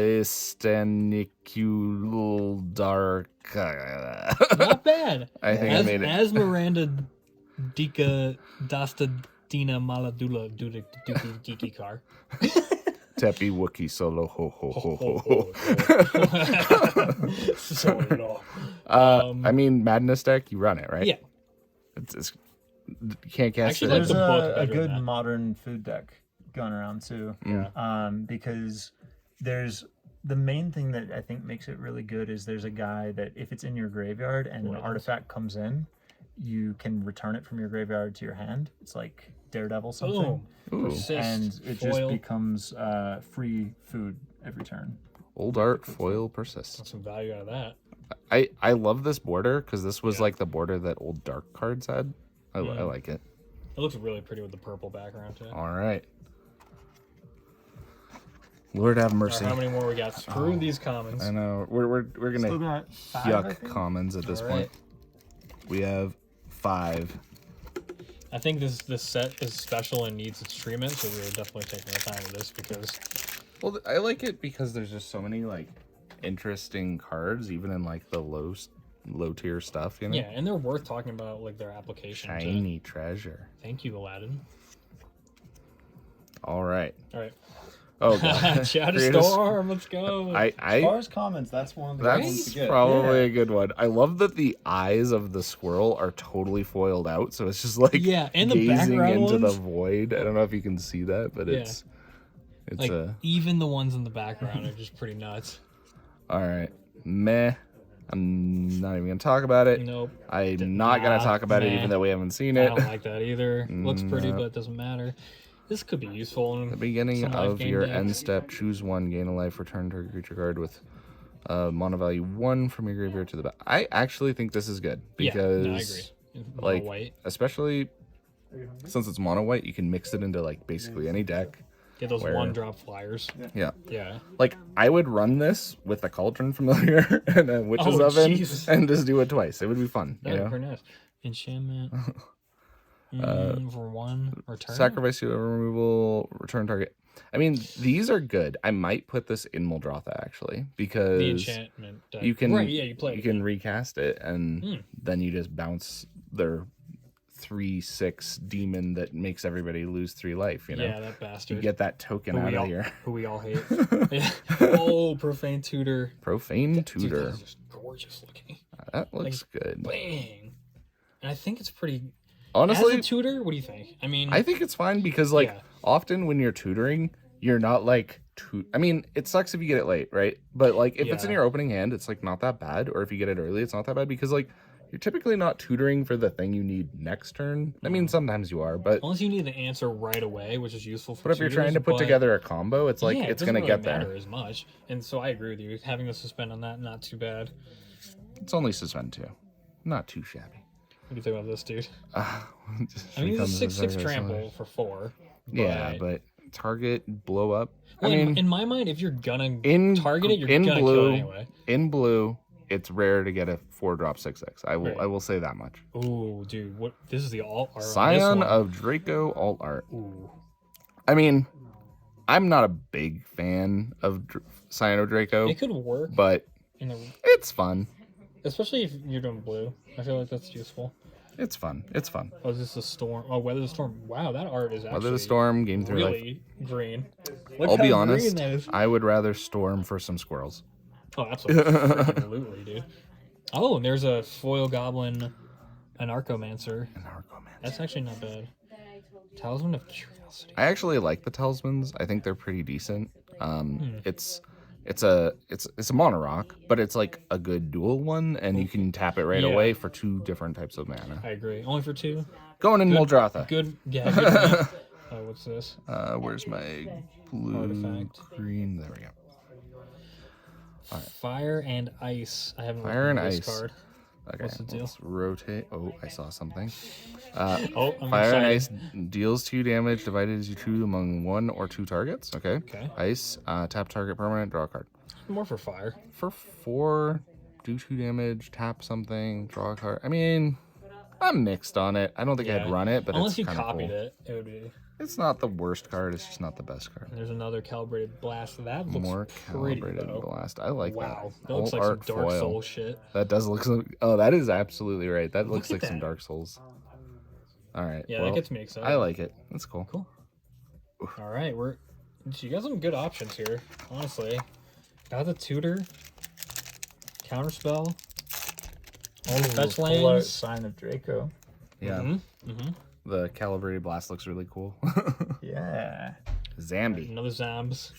Istanicul Dark. Not bad. I think I made it. As Miranda Dika Dasta Dina Maladula Dudik Geeky Car. Tepi Wookie Solo Ho Ho Ho Ho. Solo. I mean, Madness deck, you run it, right? Yeah. It's you can't cast Actually, it. like There's the book a better good than that. modern food deck going around too. Yeah. Because there's the main thing that I think makes it really good is there's a guy that if it's in your graveyard and an artifact comes in, you can return it from your graveyard to your hand. It's like Daredevil something. Boom. Persist. And it just foil. becomes free food every turn. Old art foil persists. Got some value out of that. I love this border because this was like the border that old dark cards had. I like it. It looks really pretty with the purple background too. All right. Lord have mercy. How many more we got? Screw these commons. I know we're Still gonna got 5, I yuck think? commons at this All point. We have 5. I think this set is special and needs its treatment, so we're definitely taking the time with this because Well, I like it because there's just so many like interesting cards, even in like the low tier stuff. You know. yeah, and they're worth talking about like their application. Shiny treasure. Thank you, Aladdin. All right. All right. Oh god. Shadow Create Storm, let's go. As I far as comments, that's one of the good ones that's to get. probably a good one. I love that the eyes of the squirrel are totally foiled out, so it's just like Yeah, and the gazing background into ones. the void. I don't know if you can see that, but Yeah. it's Like even the ones in the background are just pretty nuts. all right. Meh. I'm not even gonna talk about it. Nope. I'm not gonna talk about it, Nah. even though we haven't seen I it. don't like that either. Looks pretty, but it doesn't matter. This could be useful. In The beginning some live of game your decks. end step, choose 1, gain a life, return target creature card with mono value 1 from your graveyard to the back. I actually think this is good because, yeah, no, I agree. Mono like, white. especially since it's mono white, you can mix it into like basically any deck. Get those where- 1-drop flyers. Yeah, Yeah. like I would run this with a Cauldron Familiar and a Witch's Oh, Oven Jesus. and just do it twice. It would be fun. That You would know? be pretty nice. Enchantment. For 1 return. Sacrifice to removal, return target. I mean, these are good. I might put this in Muldrotha actually because The enchantment deck. you can Right, yeah, you play you it. can recast it and then you just bounce their 3/6 demon that makes everybody lose 3 life. You know, Yeah, that bastard. you get that token out of here. Who we all hate. Yeah. Oh, Profane Tutor. Profane Dude, Tutor. that is just gorgeous looking. That looks good. Bang. And I think it's pretty. Honestly, As a tutor, what do you think? I mean, I think it's fine because like Yeah. often when you're tutoring, you're not like I mean, it sucks if you get it late, right? But like if it's in Yeah. your opening hand, it's like not that bad. Or if you get it early, it's not that bad because like you're typically not tutoring for the thing you need next turn. I mean, sometimes you are, but unless you need the answer right away, which is useful for if you're trying to tutors, put but- together a combo, it's like yeah, it's it gonna doesn't get really there. matter as much. And so I agree with you. Having the suspend on that, not too bad. It's only suspend 2. Not too shabby. What do you think about this, dude? Just I mean, becomes it's a 6/6 very trample for 4. Yeah, but target blow up. Well, I mean, in my mind, if you're gonna in target it, you're in gonna kill blue, it anyway. in blue, it's rare to get a 4-drop 6/6. I will Right. I will say that much. Ooh, dude, what? This is the alt art. on this Scion one. of Draco alt art. Ooh. I mean, I'm not a big fan of Scion of Draco, It could work but in the, it's fun. especially if you're doing blue. I feel like that's useful. It's fun. It's fun. Oh, is this a storm? Oh, weather the storm. Wow, that art is actually Weather the storm, game through life. really green. Look I'll be how honest. green that is. I would rather storm for some squirrels. Oh, absolutely, dude. Oh, and there's a foil goblin, an Archomancer. An Argomancer. That's actually not bad. Talisman of Curiosity. I actually like the talismans. I think they're pretty decent. It's it's a mono rock, but it's like a good dual one, and you can tap it right away for 2 different types of mana. I agree. Only for 2. Going in Good, Muldrotha. Good. Yeah. Good. Oh, what's this? Where's my blue, Artifact. green? There we go. Fire and ice. I haven't Fire and looked at this ice. card. Okay, What's the deal? let's rotate. Oh, I saw something. Oh, I'm Fire and excited. ice deals 2 damage divided into 2 among 1 or 2 targets. Okay. Okay. Ice, tap target permanent, draw a card. More for fire. For 4, do 2 damage, tap something, draw a card. I mean, I'm mixed on it. I don't think I'd run it, but unless it's you kind of copied cool. it would be. It's not the worst card. It's just not the best card. And there's another Calibrated Blast. That looks More pretty, Calibrated though. Blast. I like Wow, that. that looks Whole like some art Dark foil. Soul shit. That does look so. Oh, that is absolutely right. That looks at like some that. Dark Souls. All right. Yeah, well, that gets me excited. I like it. That's cool. Cool. All right, you got some good options here, honestly. Got the tutor, counterspell, all the fetch Full art lands. Sign of Draco. Yeah. Mm-hmm. The Calibrated Blast looks really cool. Yeah. Zambi. Another Zambs.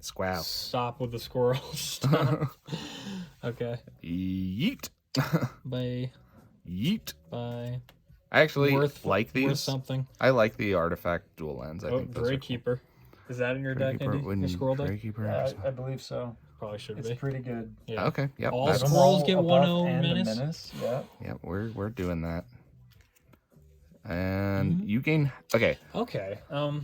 Squab. Stop with the squirrels. Stop. Okay. Yeet. Bye. Yeet. Bye. I actually Worth these. something. I like the artifact dual lands. I Oh, think those are cool. Gravekeeper. Is that in your deck, Gravekeeper, Andy? Your wouldn't squirrel deck? Gravekeeper Yeah, just- I believe so. Probably should It's be. pretty good. Yeah. Okay. Yep. All that's- squirrels get Above 1/0 and a menace? Yeah. Yep. We're doing that. And you gain. Okay. Okay.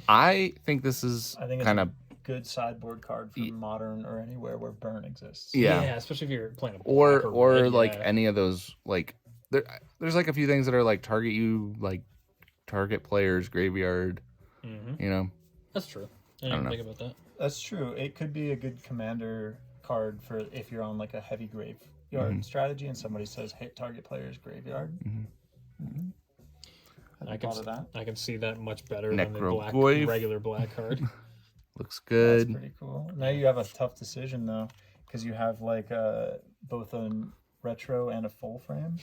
I think this is I think it's kind a of good sideboard card for modern or anywhere where burn exists. yeah. Especially if you're playing a Or black or red, like yeah. any of those like there's like a few things that are like target you like target players graveyard. You know. That's true. I didn't even think about that. That's true. It could be a good commander card for if you're on like a heavy graveyard strategy and somebody says hit target player's graveyard. I can thought of that. I can see that much better than the Necrogoyf. regular black card. Looks That's good. pretty cool. Now you have a tough decision though, because you have like both a retro and a full frame.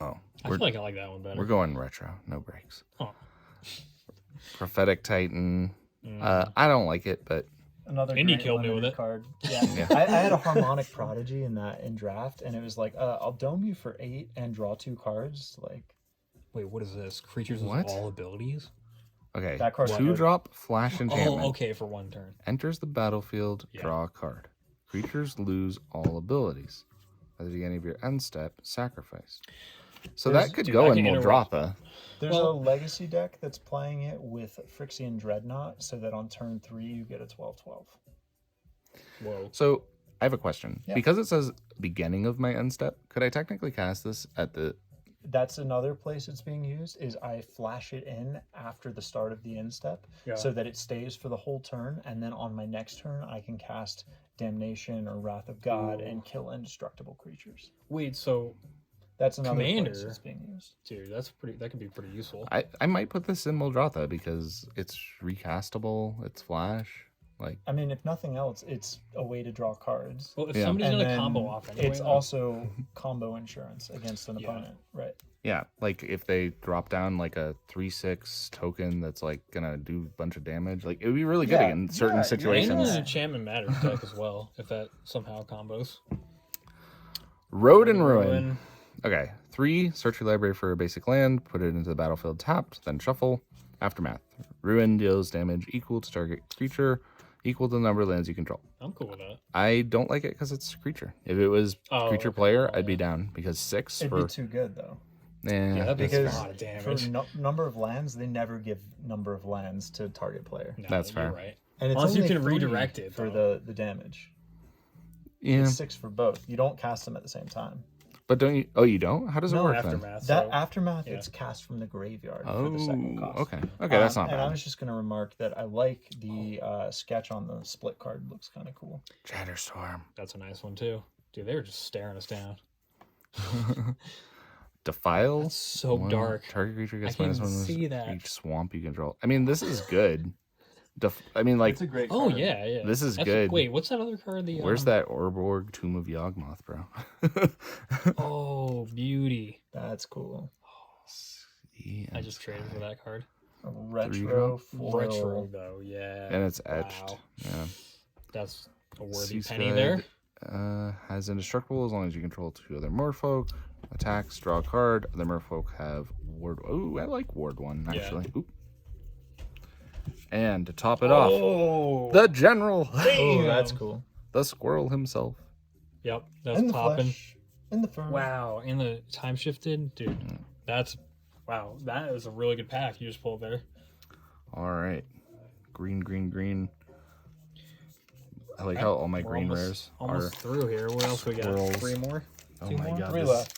Oh, I feel like I like that one better. we're going retro. No breaks. Oh. Prophetic Titan. I don't like it, but Another Indy great killed me with limited it. card. Yeah, I had a Harmonic Prodigy in draft, and it was like, I'll dome you for 8 and draw 2 cards. Like Wait, what is this? Creatures What? with all abilities? okay. That card's 2-drop flash enchantment. Oh, okay, for 1 turn. Enters the battlefield. Yeah. Draw a card. Creatures lose all abilities. At the beginning of your end step, sacrifice. So that could dude, go I in can interrupt. Muldrotha. there's Well- a Legacy deck that's playing it with Phyrexian Dreadnought, so that on turn 3 you get a 12/12. Whoa. So I have a question. Yeah. Because it says beginning of my end step, could I technically cast this at the That's another place it's being used. Is I flash it in after the start of the end step, so that it stays for the whole turn, and then on my next turn I can cast Damnation or Wrath of God and kill indestructible creatures. Wait, so That's another place Commander. it's being used. dude, that could be pretty useful. I might put this in Muldrotha because it's recastable, it's flash. Like I mean, if nothing else, it's a way to draw cards. Well, if Yeah. somebody's And gonna then combo off anyway, it's also combo insurance against an Yeah. opponent, right? yeah, like if they drop down like a 3/6 token that's like gonna do a bunch of damage, like it would be really good Yeah, in certain yeah, and situations. an enchantment matters deck as well, if that somehow combos. Road and Ruin. Okay, 3, search your library for a basic land, put it into the battlefield tapped, then shuffle. Aftermath. Ruin deals damage equal to target creature, equal to the number of lands you control. I'm cool with that. I don't like it because it's creature. If it was creature okay. player, I'd be down because 6 It'd for be too good though, Yeah, that'd be because a lot of for damage. number of lands, they never give number of lands to target player, No, That's you're fair. right. and it's Unless you only can 3 redirect it, for though. the damage. yeah. It's 6 for both. You don't cast them at the same time. But don't you? Oh, you don't? How does it No, work then? Aftermath. That so- aftermath, yeah. it's cast from the graveyard for Oh, the second cost. okay. Okay, that's not And I bad. was just gonna remark that I like the sketch on the split card. Looks kind of cool. Chatterstorm. That's a nice one too. Dude, they were just staring us down. Defile. That's so One, dark. Target creature gets I can't -1 see that. each swamp you control. I mean, this is good. I mean, like, It's a great. Oh card. yeah. This is That's- good. Wait, what's that other card? The where's that Orborg Tomb of Yawgmoth, bro? Oh, beauty! That's cool. I just traded for that card. A retro foil. Retro though, yeah. And it's etched. Wow. Yeah. That's A worthy Cease penny Guide, there. has indestructible as long as you control 2 other merfolk. Attacks, draw a card. Other merfolk have ward. Ooh, I like ward 1 actually. Oop. And to top it off, the general. Oh, that's cool. The squirrel himself. Yep, that's In the popping. flesh. In the fur. Wow, in the time shifted, dude. That's wow. That is a really good pack you just pulled there. All right, green, green, green. I like how all my We're green almost, rares almost are. through here. What else we got? squirrels. 3 more. Oh 2 my more? god! 3 this- left.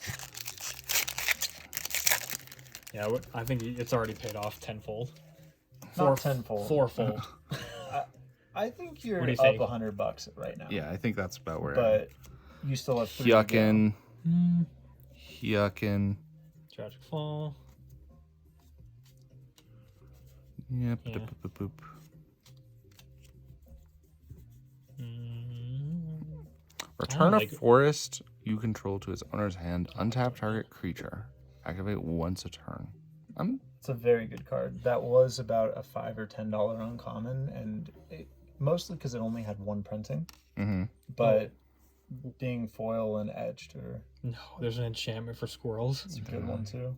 Yeah, I think it's already paid off tenfold. Not tenfold. Fourfold. I think you're What do you up think? $100 right now. Yeah, I think that's about where. But you still have 3 to go. Hyakin. Hyakin. Tragic Fall. Yep. Yeah. Boop, boop, boop. Return like a it. forest you control to its owner's hand. Untap target creature. Activate once a turn. It's a very good card. That was about a $5 or $10 uncommon, and mostly because it only had 1 printing. Mm-hmm. But being foil and etched, No, there's an enchantment for squirrels. it's a good one too.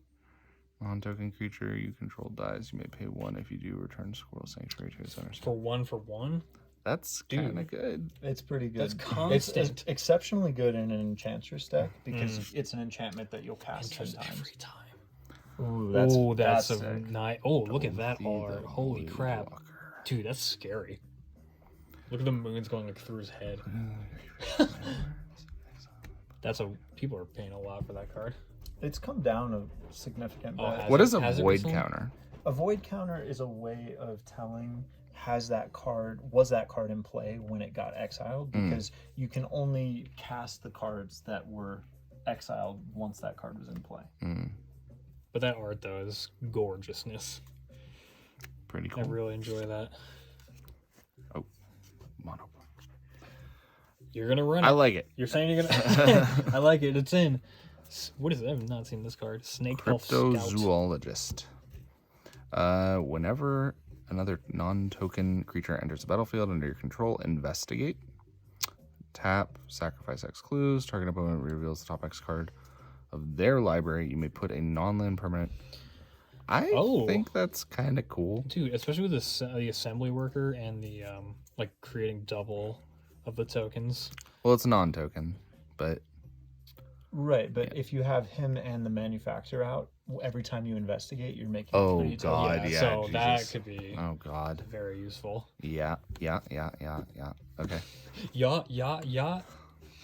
Non-token creature you control dies. You may pay 1 if you do. Return Squirrel Sanctuary to its owner's hand. For one. That's Dude. kind of good. It's pretty good. That's constant. It's exceptionally good in an enchantress deck because it's an enchantment that you'll cast 10 Interest times. every time. Ooh, that's a sick. nice. Oh, look at that Dorothy art. the Holy crap. Moonwalker. Dude, that's scary. Look at the moons going like through his head. People are paying a lot for that card. It's come down a significant bit. has What it- is a has it void recently? counter? A void counter is a way of telling was that card in play when it got exiled, because you can only cast the cards that were exiled once that card was in play. But that art though is gorgeousness. Pretty I cool. really enjoy that. Oh, mono. You're gonna run it. I like it. You're saying you're gonna. I like it. It's in. What is it? I've not seen this card. Snake Elf Scout. Cryptozoologist. Whenever another non-token creature enters the battlefield under your control, investigate. Tap, sacrifice X clues. Target opponent reveals the top X card of their library. You may put a non-land permanent. I think that's kind of cool. Dude, especially with the assembly worker and the like creating double of the tokens. Well, it's non-token, but Right, but if you have him and the manufacturer out, every time you investigate, you're making Oh, 3 God. tokens. yeah, so that Jesus. could be oh god, very useful. yeah. Okay, Yeah.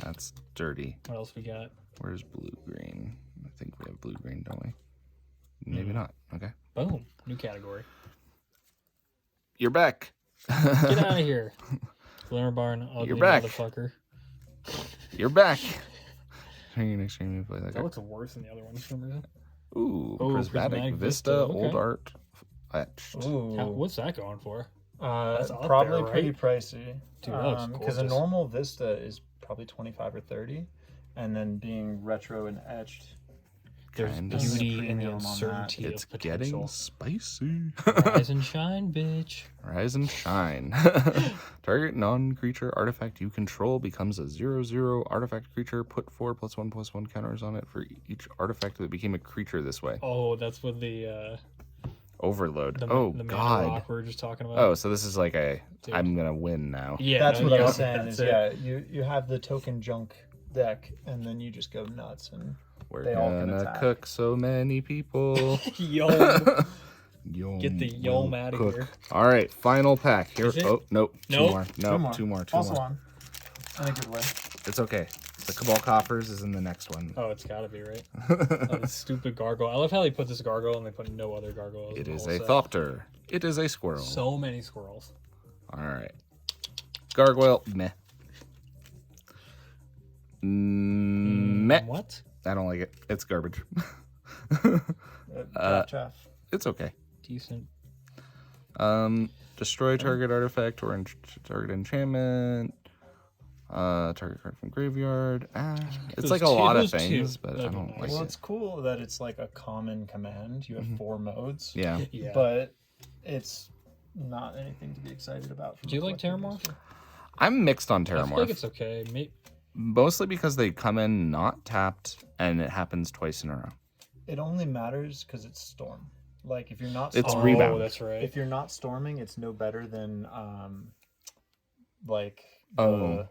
that's dirty. What else we got? Where's blue green? I think we have blue green, don't we? Maybe not. Okay, Boom. New category. you're back. Get out of here. Glimmer Barn, ugly You're back. motherfucker. You're back. Next game you play that That card. looks worse than the other ones for some reason. Ooh, Oh, prismatic Prismatic Vista, Vista, old okay. art etched. Ooh. What's that going for? That's up Probably there, pretty right? pricey. Dude, that looks Because a gorgeous. normal Vista is probably 25 or 30, and then being retro and etched. There's Kinda. beauty in Premium the on that. uncertainty It's of potential. getting spicy. Rise and shine, bitch. Rise and shine. Target non-creature artifact you control becomes a 0/0 artifact creature. Put 4+1/+1 counters on it for each artifact that became a creature this way. Oh, that's what the Overload. the oh the Mana god. Rock we were just talking about. Oh, so this is like a Dude. I'm gonna win now. Yeah, That's no, what I yeah, was saying. that's Is it. you have the token junk deck, and then you just go nuts, and We're they all can gonna attack. cook so many people. Yo, Yum get the will yom out of cook. here. All right, final pack here. Is it? Oh nope, two Nope. more. No, two more. also on. In a good way. It's okay. The Cabal Coffers is in the next one. Oh, it's gotta be right. Oh, this stupid gargoyle. I love how they put this gargoyle and they put no other gargoyles. It in the is whole a set. Thopter. It is a squirrel. So many squirrels. All right. Gargoyle, meh. Meh. What? I don't like it. It's garbage. Chaff. It's okay. Decent. Destroy target artifact or target enchantment. Target card from graveyard. It's those like a two- lot of those two, things, but I that'd be don't nice. like Well, it. it's cool that it's like a common command. You have 4 modes. Yeah. Yeah. But it's not anything to be excited about. Do you like Terramorph? I'm mixed on I feel like Terramorph. it's okay. Mostly because they come in not tapped, and it happens twice in a row. It only matters because it's storm. Like if you're not It's storming, rebound. Oh, that's right. if you're not storming, it's no better than like Oh.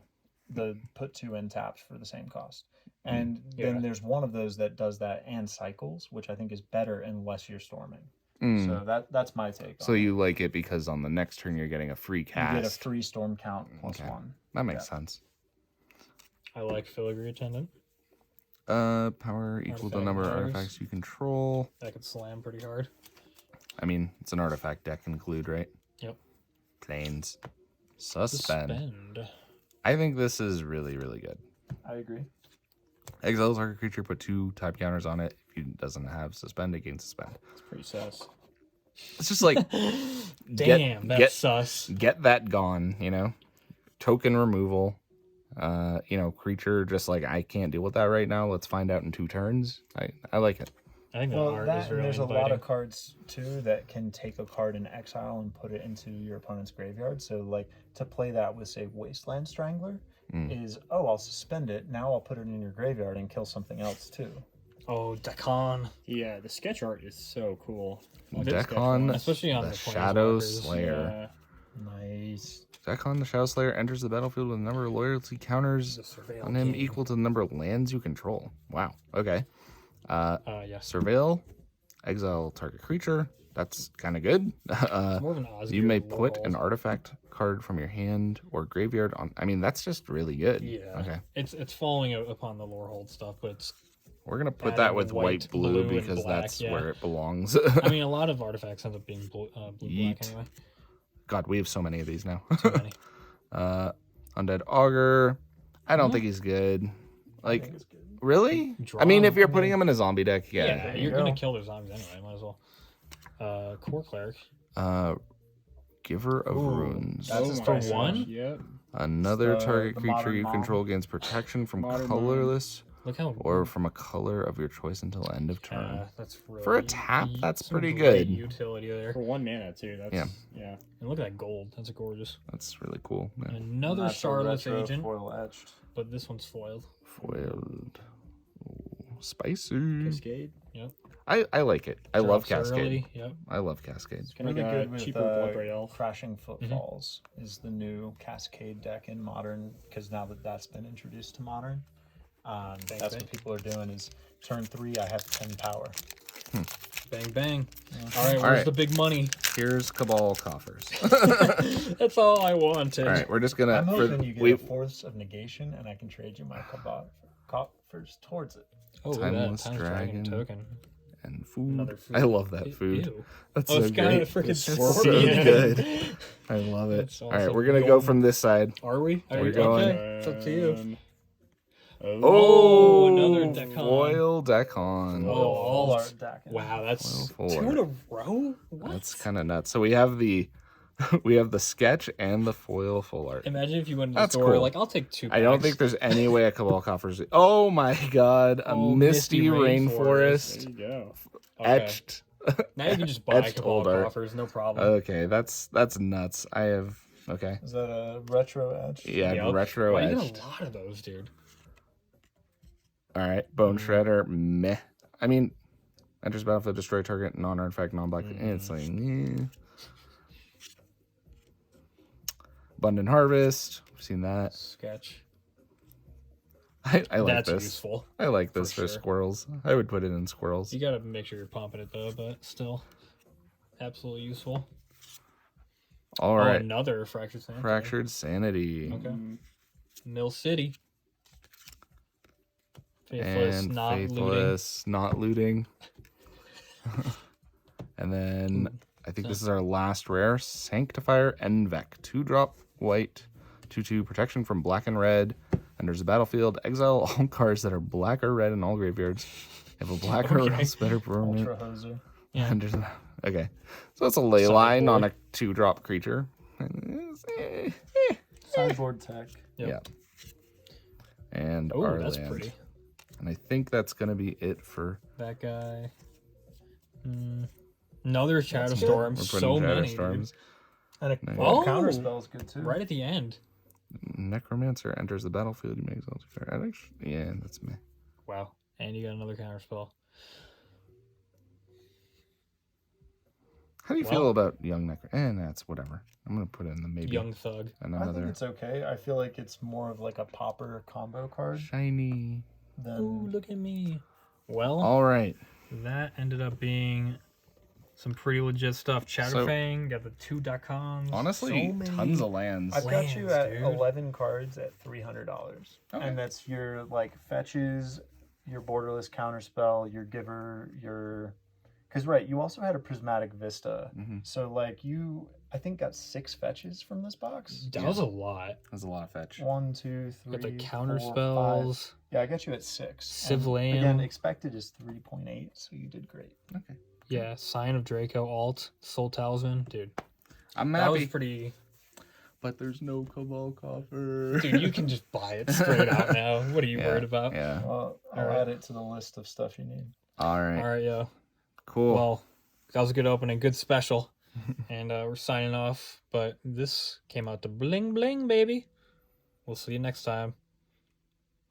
the put 2 in taps for the same cost. And Yeah. then there's one of those that does that and cycles, which I think is better unless you're storming. So that's my take. So on you like it because on the next turn you're getting a free cast. You get a free storm count plus Okay. 1. That makes sense. I like Filigree Attendant. Power equal to the number of matters. artifacts you control. That could slam pretty hard. I mean, it's an artifact deck include, right? Yep. Planes. Suspend. Suspend. I think this is really, really good. I agree. Exile target creature, put 2 type counters on it. If it doesn't have suspend, it gains suspend. It's pretty sus. It's just like Damn, that's sus. get that gone, you know? Token removal. Creature just like I can't deal with that right now. Let's find out in 2 turns. I like it. I think the Well, art that is and really there's a inviting. lot of cards too that can take a card in exile and put it into your opponent's graveyard. So like to play that with say Wasteland Strangler is I'll suspend it. Now I'll put it in your graveyard and kill something else too. Oh, Decon. Yeah, the sketch art is so cool. Decon, Especially on the the Shadow Planeswalkers. Slayer. Nice. Decon, the Shadow Slayer enters the battlefield with a number of loyalty counters The Surveil on him King. equal to the number of lands you control. Wow. Okay. Yes. Surveil, exile target creature. That's kind of good. More of an Oz. You may put an artifact card from your hand or graveyard on. I mean, that's just really good. Yeah. Okay. It's following upon the Lorehold stuff, but it's. We're gonna put Adding that with white, blue, blue, and because black, that's yeah. where it belongs. I mean, a lot of artifacts end up being blue, black Yeet. anyway. God, we have so many of these now. Too many. Undead Auger. I don't think he's good. Like, really? Draw I mean, if him. you're putting him in a zombie deck, Yeah, yeah. you're go. gonna kill their zombies anyway. Might as well. Core Cleric. Giver of Ooh, Runes. That's his for price one? range. Yep. Another the- target the creature modern you mom. control gains protection from Modern colorless Look how. or from a color of your choice until end of turn. That's really, For a tap, that's some pretty great good. utility there. For 1 mana too. That's yeah. And look at that gold. That's gorgeous. That's really cool. Yeah. Another That's a Charlotte's retro agent, foil etched. but this one's foiled. Foiled. Ooh, spicy. Cascade. Yep. I like it. I love Drops Cascade. early, Yep. I love Cascade. It's kind Really of good a with cheaper Bloodbraid Elf. Crashing Footfalls is the new Cascade deck in Modern because now that that's been introduced to Modern, that's bang. what people are doing. Is turn 3, I have 10 power. Bang bang. All right, where's right. the big money? Here's Cabal Coffers. That's all I wanted. All right, we're just gonna. I'm hoping you get we, a Force of Negation, and I can trade you my coffers towards it. Oh, look at that. Timeless Timeless Dragon Dragon. token. and food. Another food. I love that food. Ew. That's Oh, so it's got great. a freaking It's so scorpion. good. I love it. That's All right, awesome. we're gonna go Golden. from this side. Are we? Are We're we going- Okay. It's up to you. Oh, another Decon. Foil Decon. Oh, Full all art deck. Wow, that's Foil 2 four. in a row. What? That's kind of nuts. So we have the we have the sketch and the foil full art. Imagine if you went to the That's store cool. like, I'll take 2 I don't packs. think there's any way a Cabal Coffers. Oh my god, a Oh, misty Misty rainforest There you go. Okay. etched. Now you can just buy etched Cabal old art. coffers, no problem. Okay, that's nuts. I have okay. Is that a retro edge? Yeah, Yep. retro Wow, you etched. get a lot of those, dude. All right, Bone Shredder, meh. I mean, enters battlefield, destroy target, non-artifact, non-black. It's like, Abundant Harvest. We've seen that. Sketch. I like That's this. useful. I like this For for sure. squirrels. I would put it in squirrels. You gotta make sure you're pumping it though, but still, absolutely useful. All Oh, right, another Fractured Sanity. Fractured Sanity. Okay. Mill City. Faithless, And not looting. Faithless, not looting. And then I think this is our last rare, Sanctifier Envec. 2-drop white, 2/2 protection from black and red. Enters the battlefield. Exile all cards that are black or red in all graveyards. If a black or Okay. else better permanent. Ultra Hoser. Yeah. Enters the- okay, so it's a ley line on Sideboard. a 2-drop creature. Sideboard tech. Yep. Yeah. And Oh, our that's land. pretty. And I think that's gonna be it for. That guy. Another Shadow good. Storm. We're putting So Shadow many. Storms. And a Nice. Oh! counter spell is good too. Dude. Right at the end. Necromancer enters the battlefield. You may exalt a card. Yeah, that's me. Wow. And you got another counter spell. How do you feel about young Necro? That's whatever. I'm gonna put in the maybe. Young Thug. And I think another it's okay. I feel like it's more of like a popper combo card shiny. than. Ooh, look at me. Well, All right. that ended up being some pretty legit stuff. Chatterfang, got the 2 Dakons. Honestly, so many. tons of lands. I've got you Lands, at dude. 11 cards at $300, Okay. and that's your like fetches, your borderless counterspell, your giver, your. Because right, you also had a prismatic vista, so like you, I think got 6 fetches from this box. That was a lot. That's a lot of fetch. 1, 2, 3. Got the counter 4, 5. spells. Yeah, I got you at 6. Civ And Lamb. again, expected is 3.8, so you did great. Okay. Yeah, Sign of Draco, Alt, Soul Talisman. Dude, I'm that was happy. pretty... But there's no Cabal Coffer. Dude, you can just buy it straight out now. What are you worried about? Yeah. Well, I'll Alright. add it to the list of stuff you need. All right. All right, yo. Cool. Well, that was a good opening, good special. And we're signing off. But this came out to bling bling, baby. We'll see you next time.